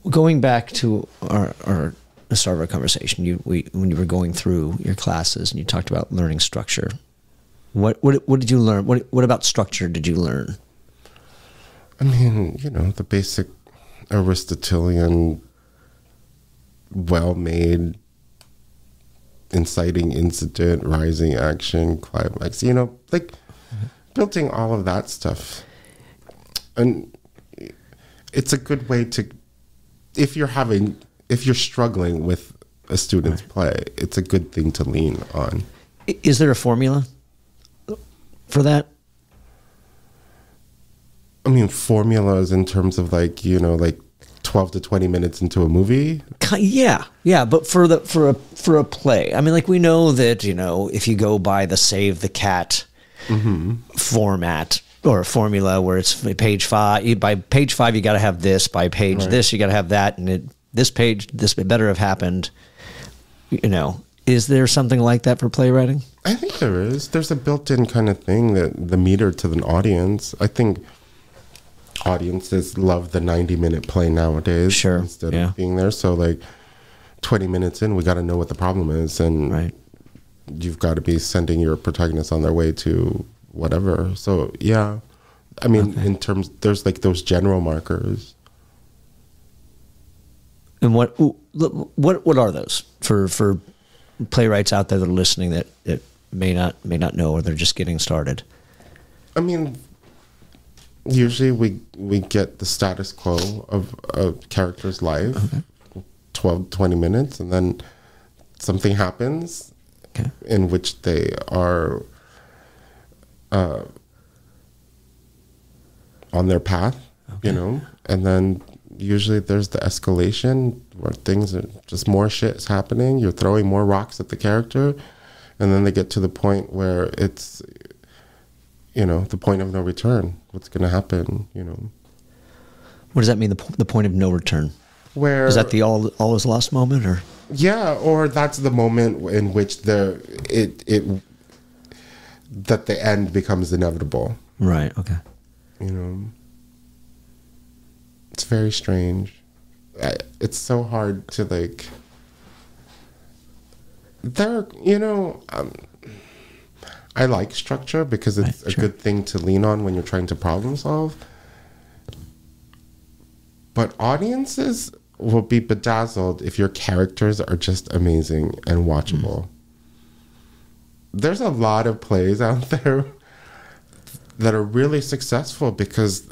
Going back to the start of our conversation, when you were going through your classes and you talked about learning structure, what did you learn? What about structure did you learn? I mean, the basic Aristotelian, well-made, inciting incident, rising action, climax, building all of that stuff. And it's a good way to, if you're struggling with a student's play, it's a good thing to lean on. Is there a formula for that? I mean, formulas in terms of like 12 to 20 minutes into a movie. Yeah. But for a play, I mean, like we know that, if you go by the Save the Cat format or formula where it's page 5, by page 5, you got to have this, by page this, you got to have that. And this page, this better have happened. Is there something like that for playwriting? I think there is. There's a built-in kind of thing that the meter to the audience. I think audiences love the 90-minute play nowadays instead of being there. So like 20 minutes in, we got to know what the problem is, and you've got to be sending your protagonist on their way to whatever. So yeah, I mean, in terms, there's like those general markers. And what are those for playwrights out there that are listening that may not know, or they're just getting started? I mean, usually we get the status quo of a character's life, 12, 20 minutes, and then something happens in which they are on their path, Okay. you know, and then usually there's the escalation where things are just more shit is happening. You're throwing more rocks at the character, and then they get to the point where it's, you know, the point of no return. What's going to happen, you know? What does that mean? The point of no return? Where Is that the all is lost moment, or? Yeah, or that's the moment in which that the end becomes inevitable. Right. Okay. You know, it's very strange. It's so hard to like. I like structure because it's a good thing to lean on when you're trying to problem solve. But audiences will be bedazzled if your characters are just amazing and watchable. There's a lot of plays out there that are really successful because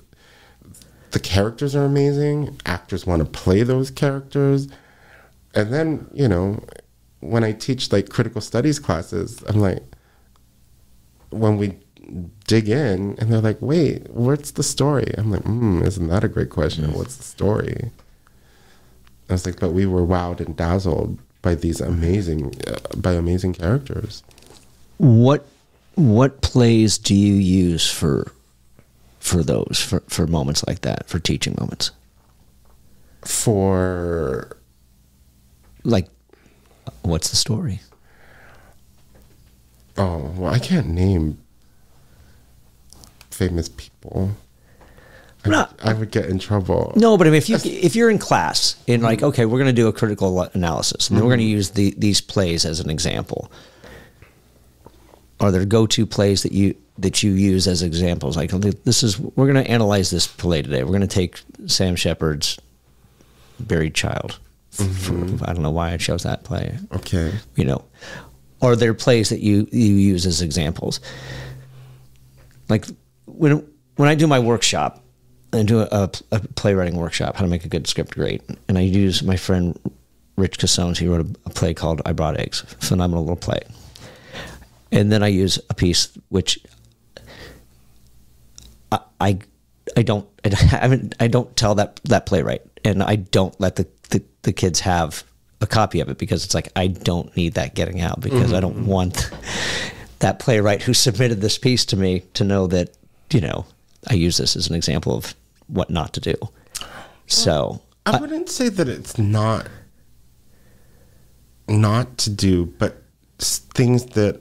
the characters are amazing, actors want to play those characters. And then, you know, when I teach like critical studies classes, I'm like, when we dig in and they're like, wait, what's the story? I'm like, isn't that a great question? What's the story? I was like, but we were wowed and dazzled by these amazing characters. What plays do you use for moments like that, for teaching moments? For like, what's the story? Oh, well, I can't name famous people. I would get in trouble. No, but I mean, if you're in class and like, okay, we're going to do a critical analysis, and then we're going to use these plays as an example. Are there go-to plays that you use as examples? Like, we're going to analyze this play today. We're going to take Sam Shepard's Buried Child. I don't know why I chose that play. Okay, you know, are there plays that you use as examples? Like when I do my workshop. I do a playwriting workshop, how to make a good script great. And I use my friend Rich Cassones. He wrote a play called I Brought Eggs. Phenomenal little play. And then I use a piece which I don't tell that playwright, and I don't let the kids have a copy of it because it's like, I don't need that getting out because I don't want that playwright who submitted this piece to me to know that, you know, I use this as an example of what not to do. So I wouldn't say that it's not to do, but things that,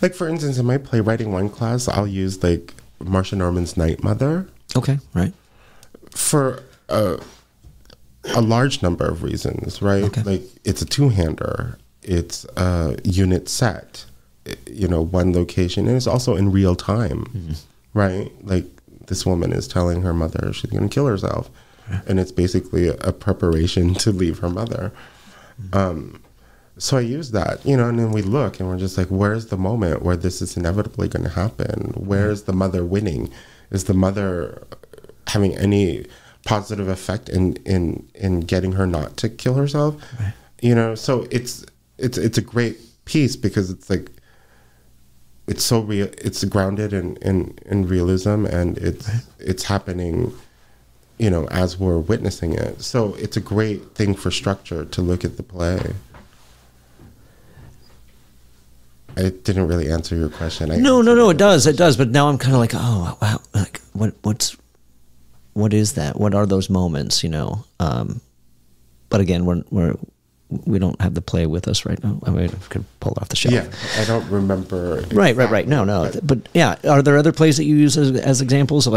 like, for instance, in my playwriting 1 class, I'll use like Marcia Norman's Night Mother. Okay, right. For a large number of reasons, right? Okay. Like, it's a 2-hander. It's a unit set, you know, 1 location, and it's also in real time, right? Like, this woman is telling her mother she's going to kill herself. And it's basically a preparation to leave her mother. So I use that, you know, and then we look and we're just like, where's the moment where this is inevitably going to happen? Where's the mother winning? Is the mother having any positive effect in getting her not to kill herself? Right. You know, so it's a great piece because it's like, it's so real. It's grounded in realism, and it's happening, you know, as we're witnessing it. So it's a great thing for structure to look at the play. I didn't really answer your question. No, it does. But now I'm kind of like, oh, wow, like what is that? What are those moments? You know. But again, we don't have the play with us right now. I mean, we could pull it off the shelf. Yeah, I don't remember. Exactly, right. No. But yeah, are there other plays that you use as examples of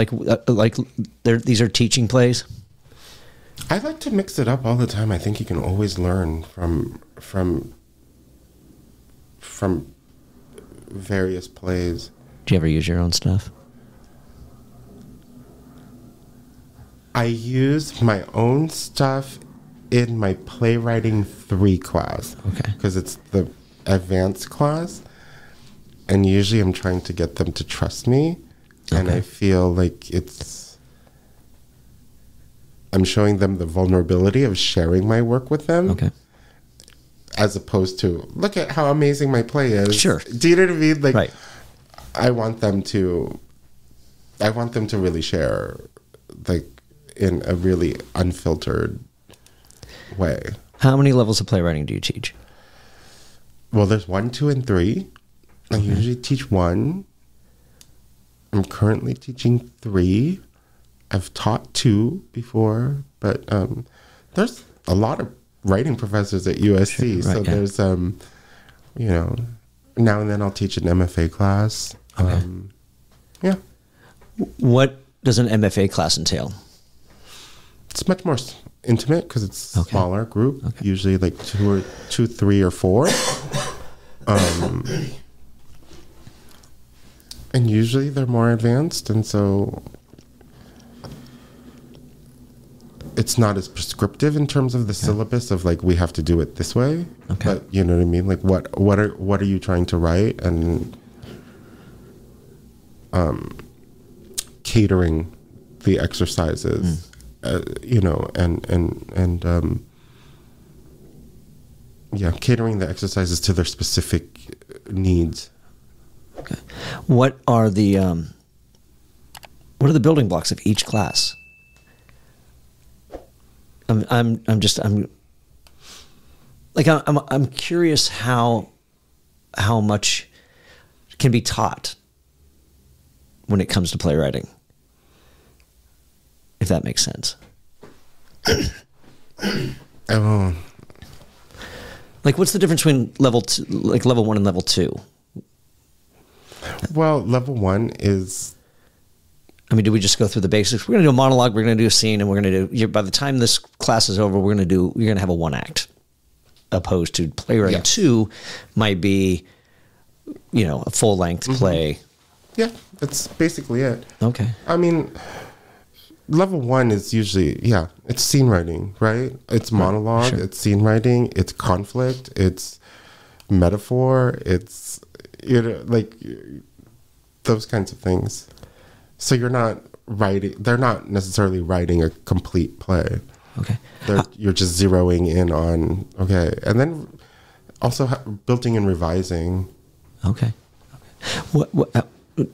like these are teaching plays? I like to mix it up all the time. I think you can always learn from various plays. Do you ever use your own stuff? I use my own stuff in my Playwriting 3 class. Okay. Because it's the advanced class. And usually I'm trying to get them to trust me. Okay. And I feel like I'm showing them the vulnerability of sharing my work with them. Okay. As opposed to, look at how amazing my play is. Sure. Do you know what I mean? Like, right. I want them to I want them to really share, like, in a really unfiltered way. How many levels of playwriting do you teach? Well, there's 1, 2, and 3. I usually teach 1. I'm currently teaching 3. I've taught 2 before, but there's a lot of writing professors at USC. Sure, right, so there's, you know, now and then I'll teach an MFA class. Okay. Yeah. What does an MFA class entail? It's much more intimate because it's smaller group, usually like 2, 3, or 4. And usually they're more advanced, and so it's not as prescriptive in terms of the syllabus of like we have to do it this way. Okay. But you know what I mean? Like what are you trying to write, and catering the exercises. You know, and catering the exercises to their specific needs. Okay. What are the building blocks of each class? I'm curious how much can be taught when it comes to playwriting, if that makes sense. Like, what's the difference between level 1 and level 2? Well, level 1 is... I mean, do we just go through the basics? We're going to do a monologue, we're going to do a scene, and we're going to do... By the time this class is over, you're going to have a 1 act. Opposed to playwriting 2 might be, you know, a full-length play. Yeah, that's basically it. Okay. I mean... Level 1 is usually, it's scene writing, right? It's monologue, it's scene writing, it's conflict, it's metaphor, it's, you know, like those kinds of things. So you're not writing, they're not necessarily writing a complete play. Okay. You're just zeroing in on, and then also building and revising. Okay. What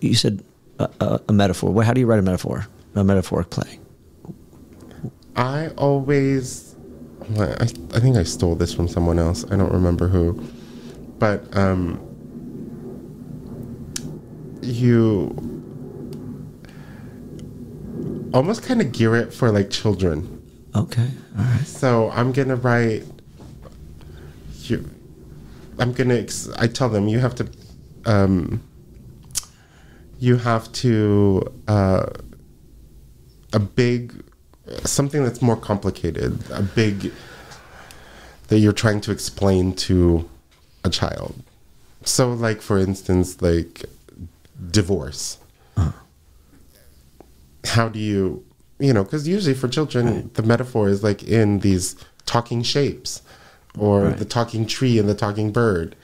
you said a metaphor. How do you write a metaphor? A metaphoric play. I always, I think I stole this from someone else. I don't remember who, but you almost kind of gear it for like children. Okay, all right. So I'm gonna write. I tell them you have to. Something that's more complicated, that you're trying to explain to a child. So like, for instance, like divorce. How do you know, because usually for children, the metaphor is like in these talking shapes or the talking tree and the talking bird.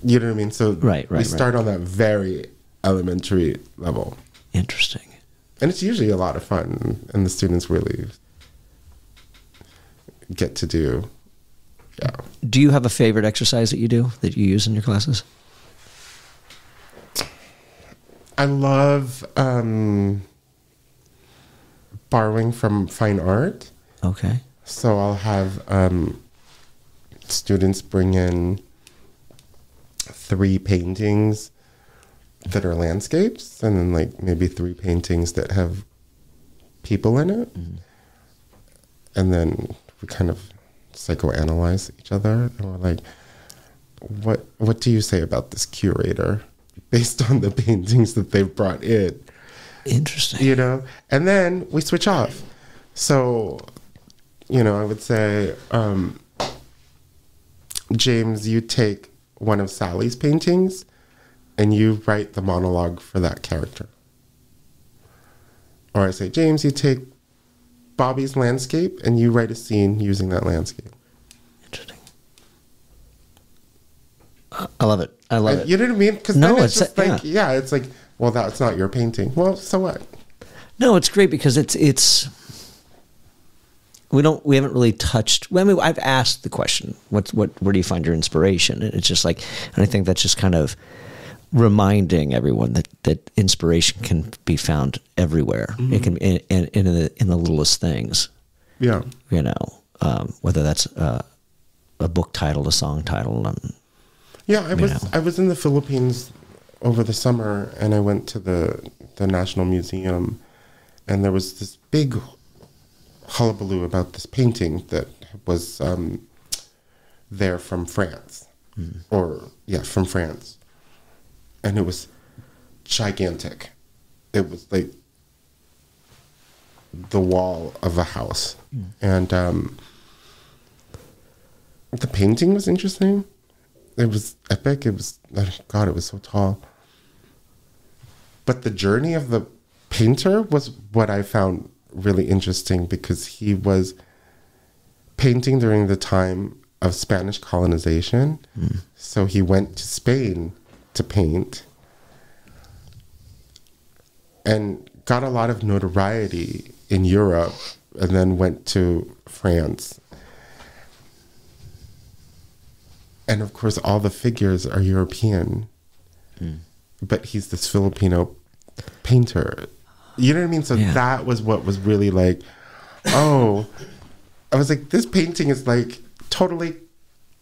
You know what I mean? So we start on that very elementary level. Interesting. And it's usually a lot of fun, and the students really get to do. Yeah. Do you have a favorite exercise that you do, that you use in your classes? I love borrowing from fine art. Okay. So I'll have students bring in 3 paintings that are landscapes, and then like maybe 3 paintings that have people in it. And then we kind of psychoanalyze each other, and we're like, what do you say about this curator based on the paintings that they've brought in? Interesting. You know, and then we switch off. So, you know, I would say, James, you take one of Sally's paintings and you write the monologue for that character. Or I say, James, you take Bobby's landscape and you write a scene using that landscape. Interesting. I love it. I love it. You know what I mean? Because then it's just like, it's like, well, that's not your painting. Well, so what? No, it's great because it's we haven't really touched. Well, I mean, I've asked the question, where do you find your inspiration? And it's just like, and I think that's just kind of reminding everyone that inspiration can be found everywhere. Mm-hmm. It can in the littlest things. Yeah, you know, whether that's a book title, a song title. Yeah, I was in the Philippines over the summer, and I went to the National Museum, and there was this big hullabaloo about this painting that was there from France, from France, and it was gigantic. It was like the wall of a house, and the painting was interesting. It was epic. It was, oh God, it was so tall. But the journey of the painter was what I found really interesting, because he was painting during the time of Spanish colonization. So he went to Spain to paint and got a lot of notoriety in Europe, and then went to France. And of course, all the figures are European, but he's this Filipino painter. You know what I mean? So that was what was really like, oh, I was like, this painting is like totally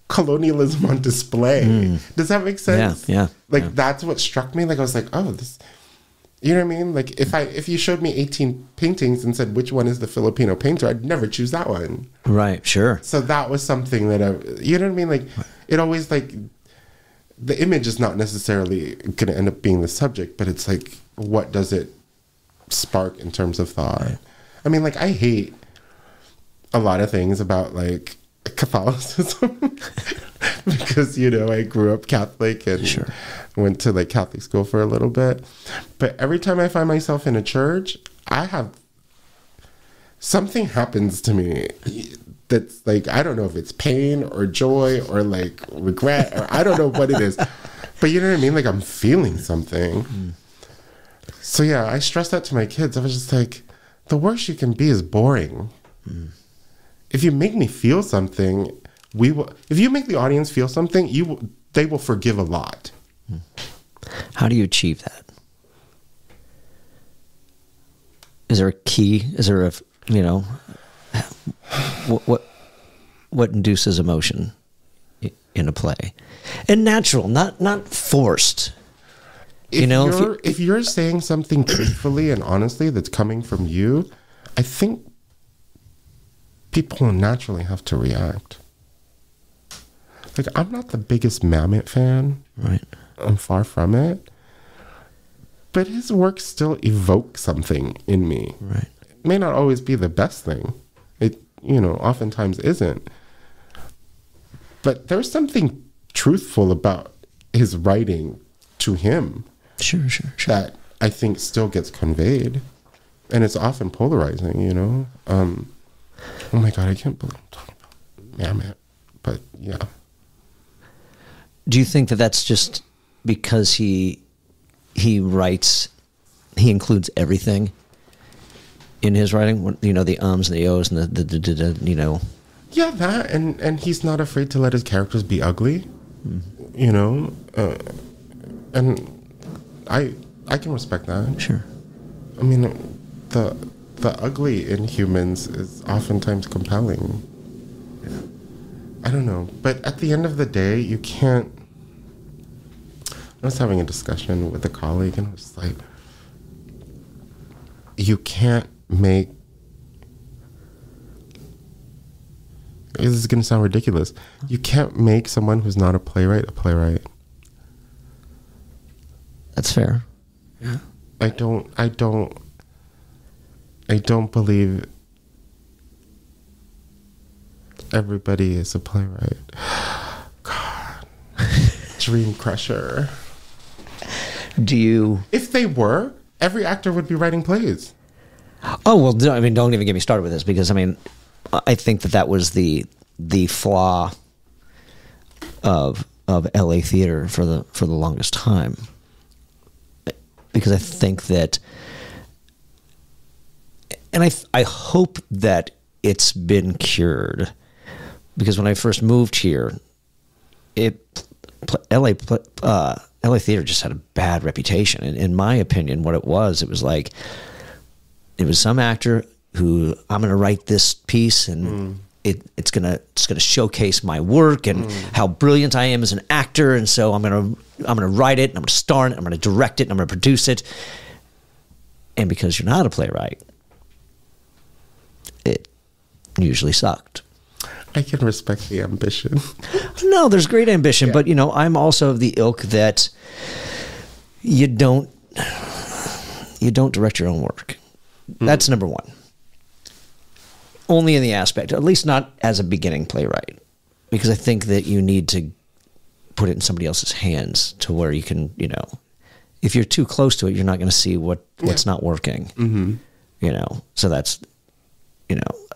colonialism on display. Does that make sense? Yeah. Like, that's what struck me. Like, I was like, oh, this, you know what I mean? Like, if you showed me 18 paintings and said, which one is the Filipino painter, I'd never choose that one. Right, sure. So that was something that you know what I mean? Like, it always, like, the image is not necessarily going to end up being the subject, but it's like, what does it spark in terms of thought? Right. I mean, like, I hate a lot of things about, like, Catholicism because, you know, I grew up Catholic and went to, like, Catholic school for a little bit. But every time I find myself in a church, something happens to me that's like, I don't know if it's pain or joy or like regret, or I don't know what it is. But you know what I mean? Like, I'm feeling something. So yeah, I stressed that to my kids. I was just like, the worst you can be is boring. If you make me feel something, if you make the audience feel something, they will forgive a lot. How do you achieve that? Is there a key? Is there a, you know, what induces emotion in a play? And natural, not forced. If you're saying something truthfully and honestly that's coming from you, I think people will naturally have to react. Like, I'm not the biggest Mamet fan. Right. I'm far from it. But his work still evokes something in me. Right. It may not always be the best thing. It, you know, oftentimes isn't. But there's something truthful about his writing to him. Sure. That I think still gets conveyed. And it's often polarizing, you know? Oh my God, I can't believe I'm talking about Mamet. But yeah. Do you think that that's just because he writes, he includes everything in his writing? You know, the ums and the ohs and the you know. Yeah, that, and he's not afraid to let his characters be ugly, you know? And I can respect that. Sure. I mean, the ugly in humans is oftentimes compelling. Yeah. I don't know. But at the end of the day, you can't... I was having a discussion with a colleague, and I was like, you can't make... This is going to sound ridiculous. You can't make someone who's not a playwright a playwright. That's fair. Yeah. I don't believe everybody is a playwright. God. Dream crusher. Do you... If they were, every actor would be writing plays. Oh, well, I mean, don't even get me started with this, because, I mean, I think that was the flaw of LA theater for the longest time. Because I think that, and I hope that it's been cured, because when I first moved here, LA theater just had a bad reputation. And in my opinion, what it was like, it was some actor who, I'm going to write this piece and it's going to showcase my work and how brilliant I am as an actor. And so I'm going to write it and I'm going to star in it. I'm going to direct it and I'm going to produce it. And because you're not a playwright, it usually sucked. I can respect the ambition. No, there's great ambition, but I'm also of the ilk that you don't direct your own work. That's number one. Only in the aspect, at least not as a beginning playwright, because I think that you need to put it in somebody else's hands to where you can, if you're too close to it, you're not going to see what's not working. So that's,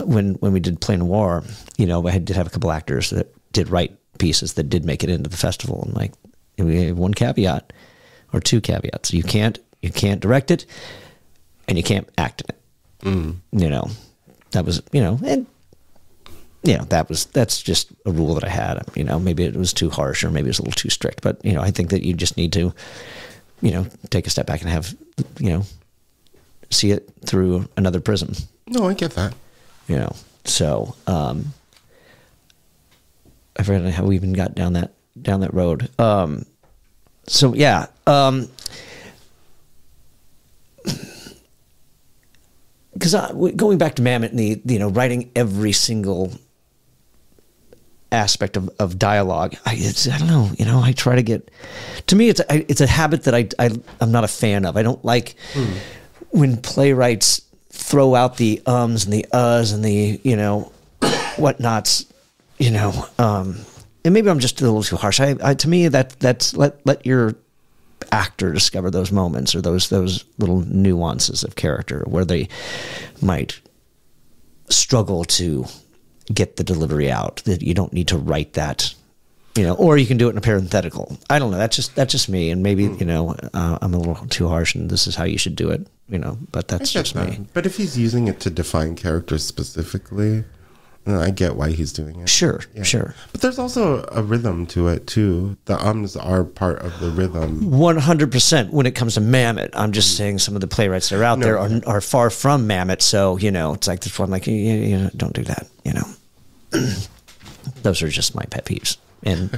when we did Play Noir, I did have a couple actors that did write pieces that did make it into the festival, and we have one caveat or two caveats: you can't direct it, and you can't act in it. That was that's just a rule that I had. Maybe it was too harsh, or maybe it was a little too strict. But I think that you just need to take a step back and have see it through another prism. No, I get that. So I forgot how we even got down that road. So yeah. Because going back to Mamet and the writing every single aspect of dialogue, I don't know. I try to get. To me, it's a habit that I'm not a fan of. I don't like when playwrights throw out the ums and the uhs and the whatnots. And maybe I'm just a little too harsh. To me, that's let your actor discover those moments or those little nuances of character where they might struggle to get the delivery out, that you don't need to write that, or you can do it in a parenthetical. I don't know. That's just me. And maybe, I'm a little too harsh and this is how you should do it, but that's just me. But if he's using it to define characters specifically, I get why he's doing it. Sure. But there's also a rhythm to it too. The ums are part of the rhythm. 100% when it comes to Mamet. I'm just saying some of the playwrights that are out there are far from Mamet. So, it's like this one, like, don't do that, Those are just my pet peeves. And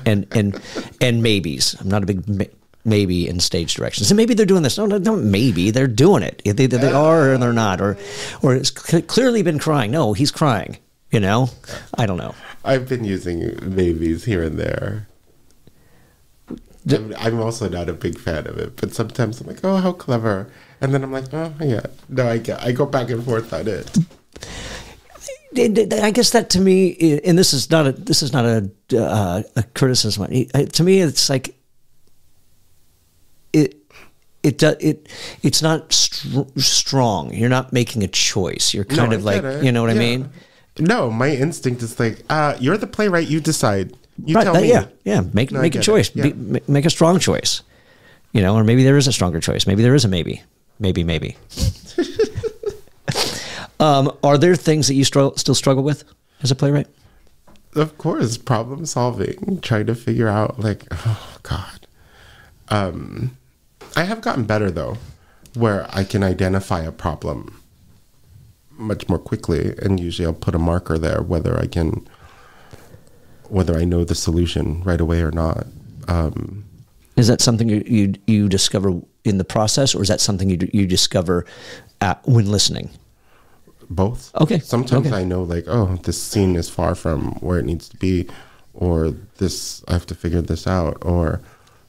maybes. I'm not a big maybe in stage directions. And maybe they're doing this. No, maybe they're doing it. Either they are or they're not. Or it's clearly been crying. No, he's crying. I don't know. I've been using maybes here and there. I'm also not a big fan of it, but sometimes I'm like, oh, how clever. And then I'm like, oh, yeah. No, I go back and forth on it. I guess that to me, and this is not a criticism. To me, it's like it's not strong. You're not making a choice. You're kind of like, you know what I mean? No, my instinct is like, you're the playwright. You decide. You tell me. Yeah. Make a choice. Yeah. Make a strong choice. Or maybe there is a stronger choice. Maybe there is a maybe. Maybe. Are there things that you still struggle with as a playwright? Of course, problem solving, trying to figure out oh God. I have gotten better though, where I can identify a problem much more quickly, and usually I'll put a marker there whether I know the solution right away or not. Is that something you discover in the process, or is that something you discover when listening? Both. Okay. Sometimes I know this scene is far from where it needs to be, or this, I have to figure this out, or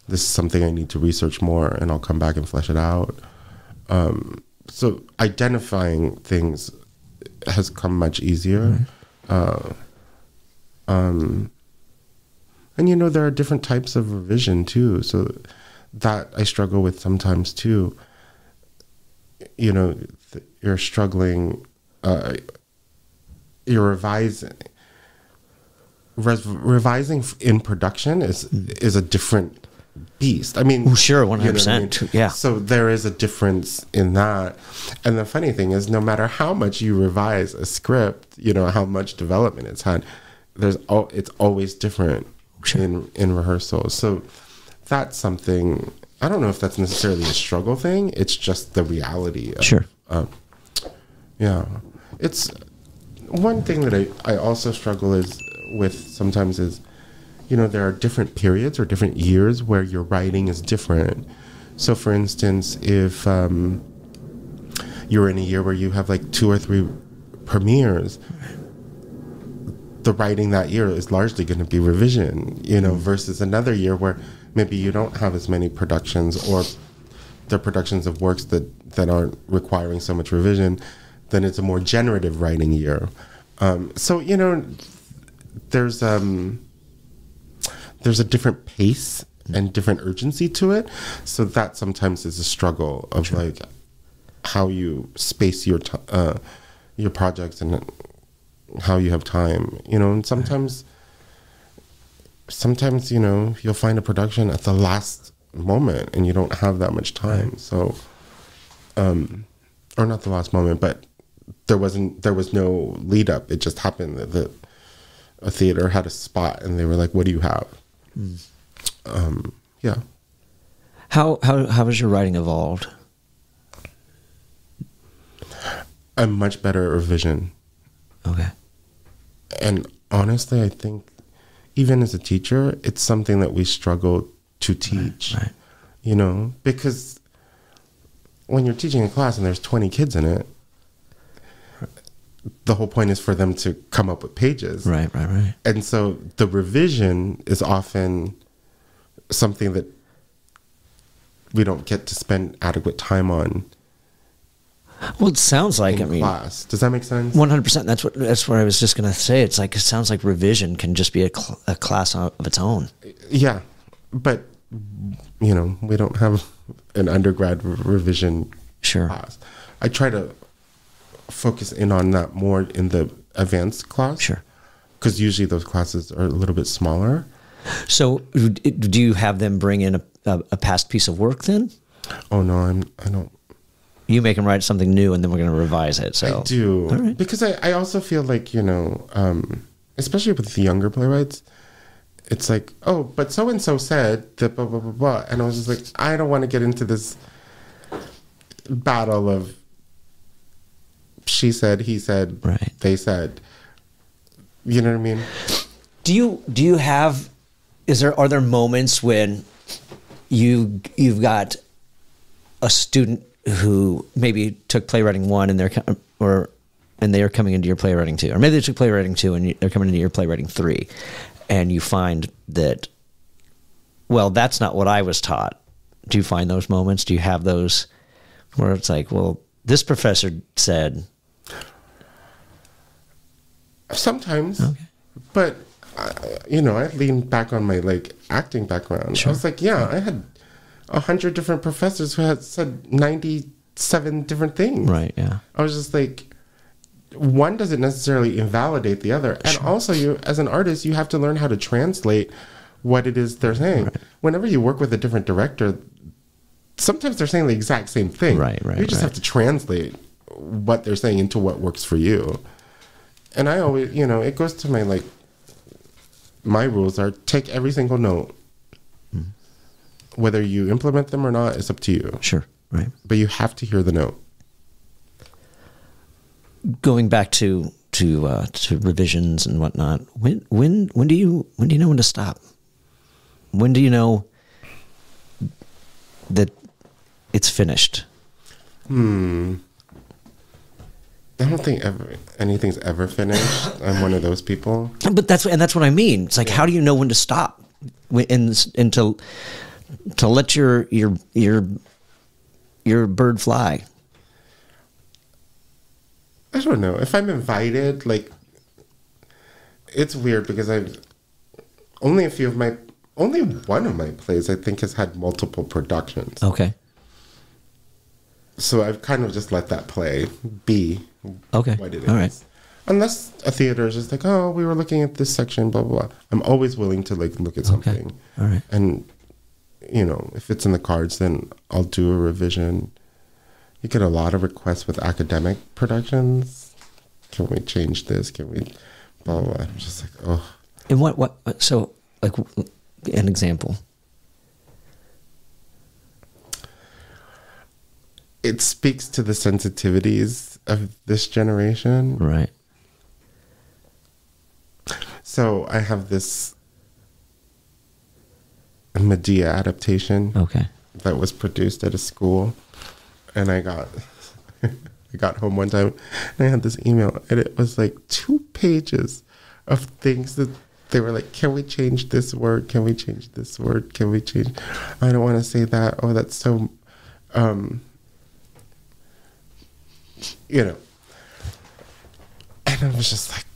this is something I need to research more, and I'll come back and flesh it out. So identifying things has come much easier. And there are different types of revision too, so that I struggle with sometimes too. You're struggling, you're revising in production is a different beast. I mean, sure, 100%. Yeah. So there is a difference in that. And the funny thing is, no matter how much you revise a script, how much development it's had, it's always different. in rehearsal. So that's something, I don't know if that's necessarily a struggle thing. It's just the reality. Yeah. It's one thing that I also struggle with sometimes is, there are different periods or different years where your writing is different. So for instance, if you're in a year where you have like 2 or 3 premieres, the writing that year is largely going to be revision, versus another year where maybe you don't have as many productions, or they're productions of works that aren't requiring so much revision, then it's a more generative writing year. So, there's a different pace and different urgency to it. So that sometimes is a struggle of like how you space your projects and how you have time, and sometimes, you'll find a production at the last moment and you don't have that much time. So, or not the last moment, but there was no lead up. It just happened that a theater had a spot and they were like, what do you have? Yeah. How has your writing evolved? I'm much better at revision. Okay. And honestly, I think even as a teacher, it's something that we struggle to teach, right. Because when you're teaching a class and there's 20 kids in it, the whole point is for them to come up with pages. Right. And so the revision is often something that we don't get to spend adequate time on. Well, it sounds like, class. Does that make sense? 100%. That's what I was just going to say. It sounds like revision can just be a class of its own. Yeah. But, we don't have an undergrad revision class. I try to focus in on that more in the advanced class. Sure. Because usually those classes are a little bit smaller. So do you have them bring in a past piece of work then? Oh, no, I don't. You make them write something new and then we're going to revise it. So I do. All right. Because I also feel like, especially with the younger playwrights, it's like, oh, but so-and-so said that blah, blah, blah, blah. And I was just like, I don't want to get into this battle of she said, he said, right. They said. You know what I mean? Do you have, are there moments when you've got a student who maybe took playwriting 1 and they are coming into your playwriting 2, or maybe they took playwriting 2 and they're coming into your playwriting 3, and you find that, well, that's not what I was taught. Do you find those moments? Do you have those where it's like, well, this professor said? Sometimes, okay. But I leaned back on my acting background. Sure. I was like, yeah, I had 100 different professors who had said 97 different things. Right. Yeah. I was just like, one doesn't necessarily invalidate the other, and also you, as an artist, you have to learn how to translate what it is they're saying. Right. Whenever you work with a different director, sometimes they're saying the exact same thing. Right. You just have to translate what they're saying into what works for you. And I always, it goes to my rules are take every single note. Whether you implement them or not, it's up to you. Sure, right. But you have to hear the note. Going back to revisions and whatnot, when do you know when to stop? When do you know that it's finished? I don't think anything's ever finished. I'm one of those people. But that's what I mean. It's like, how do you know when to stop and to let your bird fly? I don't know. If I'm invited, it's weird because only one of my plays I think has had multiple productions. Okay. So I've kind of just let that play be what it is. All right. Unless a theater is just like, oh, we were looking at this section, blah, blah, blah. I'm always willing to look at something. Okay. All right. And, if it's in the cards, then I'll do a revision. You get a lot of requests with academic productions. Can we change this? Can we blah, blah, blah. I'm just like, oh. And what so Like an example. It speaks to the sensitivities of this generation. Right. So I have this Medea adaptation. Okay. That was produced at a school, and I got home one time and I had this email, and it was like 2 pages of things that they were like, can we change this word? Can we change this word? Can we change? I don't want to say that. Oh, that's so, you know. And I was just like,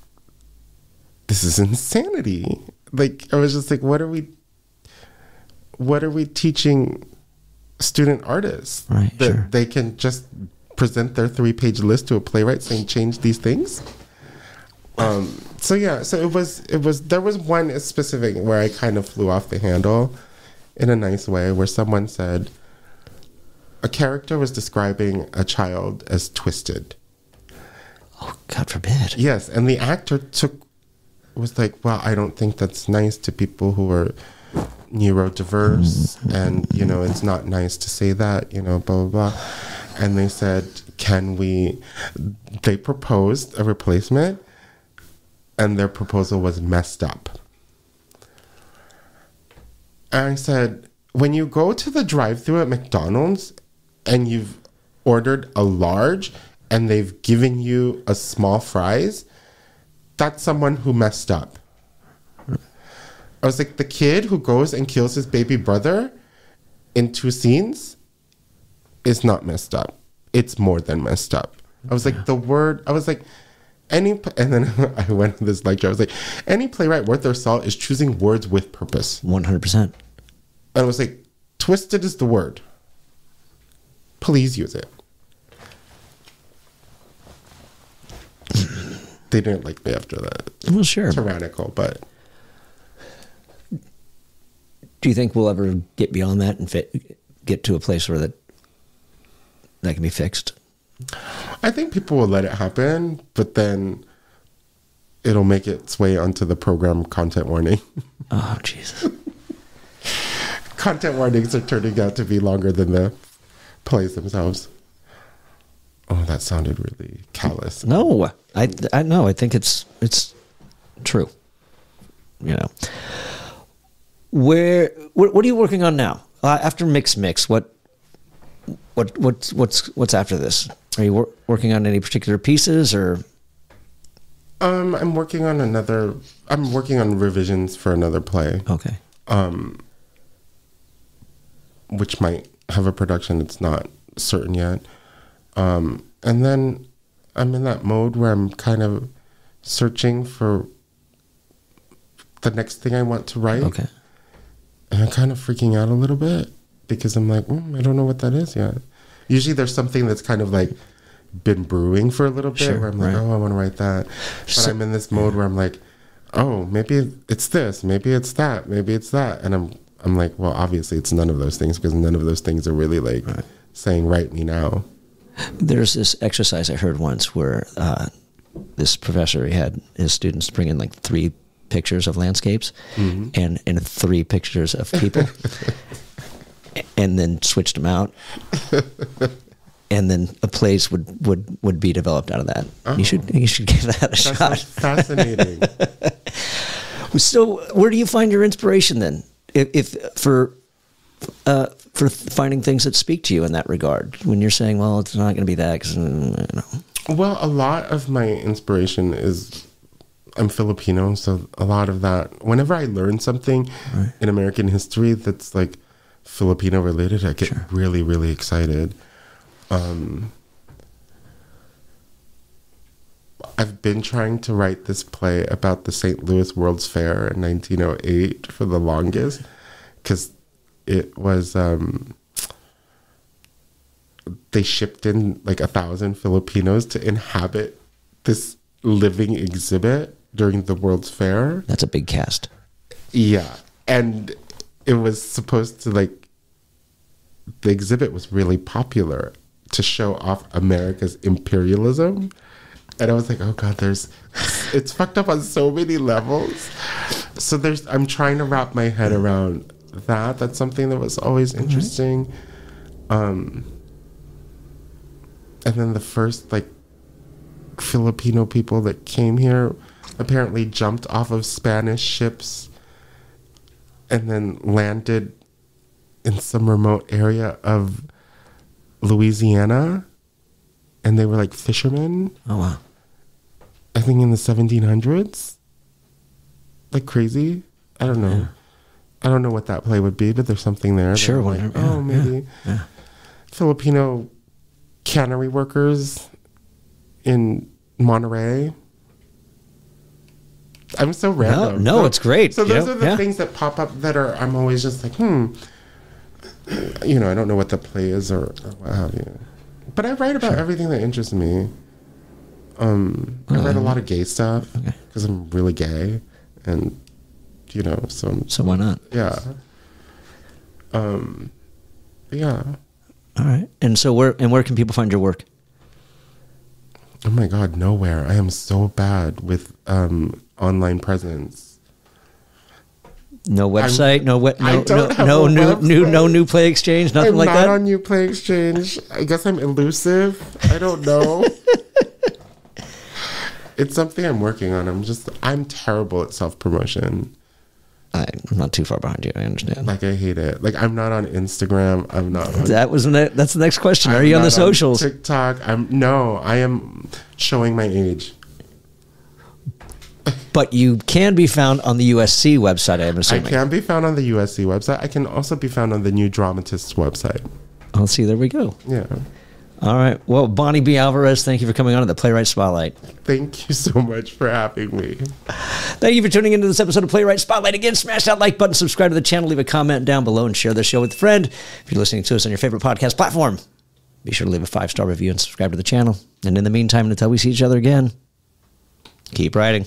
this is insanity. Like, I was just like, what are we teaching student artists? Right, that sure. They can just present their 3-page list to a playwright saying change these things. So it was there was one specific where I kind of flew off the handle in a nice way, where someone said a character was describing a child as twisted. Oh, God forbid. Yes, and the actor was like, well, I don't think that's nice to people who are neurodiverse, and it's not nice to say that, blah blah blah. And they said, they proposed a replacement, and their proposal was messed up. And I said, when you go to the drive-thru at McDonald's and you've ordered a large and they've given you a small fries, that's someone who messed up. I was like, the kid who goes and kills his baby brother in 2 scenes is not messed up. It's more than messed up. I was like, and then I went to this lecture. I was like, any playwright worth their salt is choosing words with purpose. 100%. And I was like, twisted is the word. Please use it. They didn't like me after that. Well, sure. Tyrannical, but... Do you think we'll ever get beyond that and get to a place where that can be fixed? I think people will let it happen, but then it'll make its way onto the program content warning. Oh, Jesus. Content warnings are turning out to be longer than the plays themselves. Oh, that sounded really callous. No, I know. I think it's true. What are you working on now? After Mix, what's after this? Are you working on any particular pieces, or? I'm working on revisions for another play. Okay. Which might have a production. It's not certain yet. And then I'm in that mode where I'm kind of searching for the next thing I want to write. Okay. And I'm kind of freaking out a little bit because I'm like, I don't know what that is yet. Usually there's something that's kind of like been brewing for a little bit, sure, where I'm like, right. oh, I want to write that. But I'm in this mode where I'm like, oh, maybe it's this, maybe it's that, maybe it's that. And I'm like, well, obviously it's none of those things, because none of those things are really like saying, write me now. There's this exercise I heard once where this professor, he had his students bring in like 3 pictures of landscapes and 3 pictures of people and then switched them out. And then a plays would be developed out of that. Oh, you should give that a shot. Sounds fascinating. So, where do you find your inspiration then, if for finding things that speak to you in that regard? When you're saying, "Well, it's not going to be that," because Well, a lot of my inspiration is, I'm Filipino, so a lot of that. Whenever I learn something in American history that's like Filipino related, I get really, really excited. I've been trying to write this play about the St. Louis World's Fair in 1908 for the longest, because it was they shipped in like 1,000 Filipinos to inhabit this living exhibit during the World's Fair. That's a big cast. Yeah, and it was supposed to, like, the exhibit was really popular to show off America's imperialism. And I was like, oh God, it's fucked up on so many levels. So I'm trying to wrap my head around that. That's something that was always interesting. And then the first like Filipino people that came here apparently jumped off of Spanish ships and then landed in some remote area of Louisiana, and they were like fishermen. Oh wow. I think in the 1700s. Like crazy. I don't know. Yeah. I don't know what that play would be, but there's something there. Sure. Like, maybe. Yeah. Filipino cannery workers in Monterey. I'm so random. No, it's great. So those are the things that pop up that are, I'm always just like, you know, I don't know what the play is or what have you. But I write about everything that interests me. I write a lot of gay stuff because I'm really gay. And, you know, so why not? Yeah. Yeah. All right. And so where can people find your work? Oh my God, nowhere. I am so bad with online presence. No website, no new Play Exchange, nothing I'm like that. I'm not on New Play Exchange. I guess I'm elusive. I don't know. It's something I'm working on. I'm terrible at self-promotion. I'm not too far behind you. I understand. Like, I hate it. Like, I'm not on Instagram. I'm not on... That's the next question. Are you on the socials? TikTok. I am showing my age. But you can be found on the USC website, I'm assuming. I can be found on the USC website. I can also be found on the New Dramatist's website. Let's see. There we go. Yeah. All right. Well, Boni B. Alvarez, thank you for coming on to the Playwright Spotlight. Thank you so much for having me. Thank you for tuning into this episode of Playwright Spotlight. Again, smash that like button, subscribe to the channel, leave a comment down below, and share the show with a friend. If you're listening to us on your favorite podcast platform, be sure to leave a 5-star review and subscribe to the channel. And in the meantime, until we see each other again, keep writing.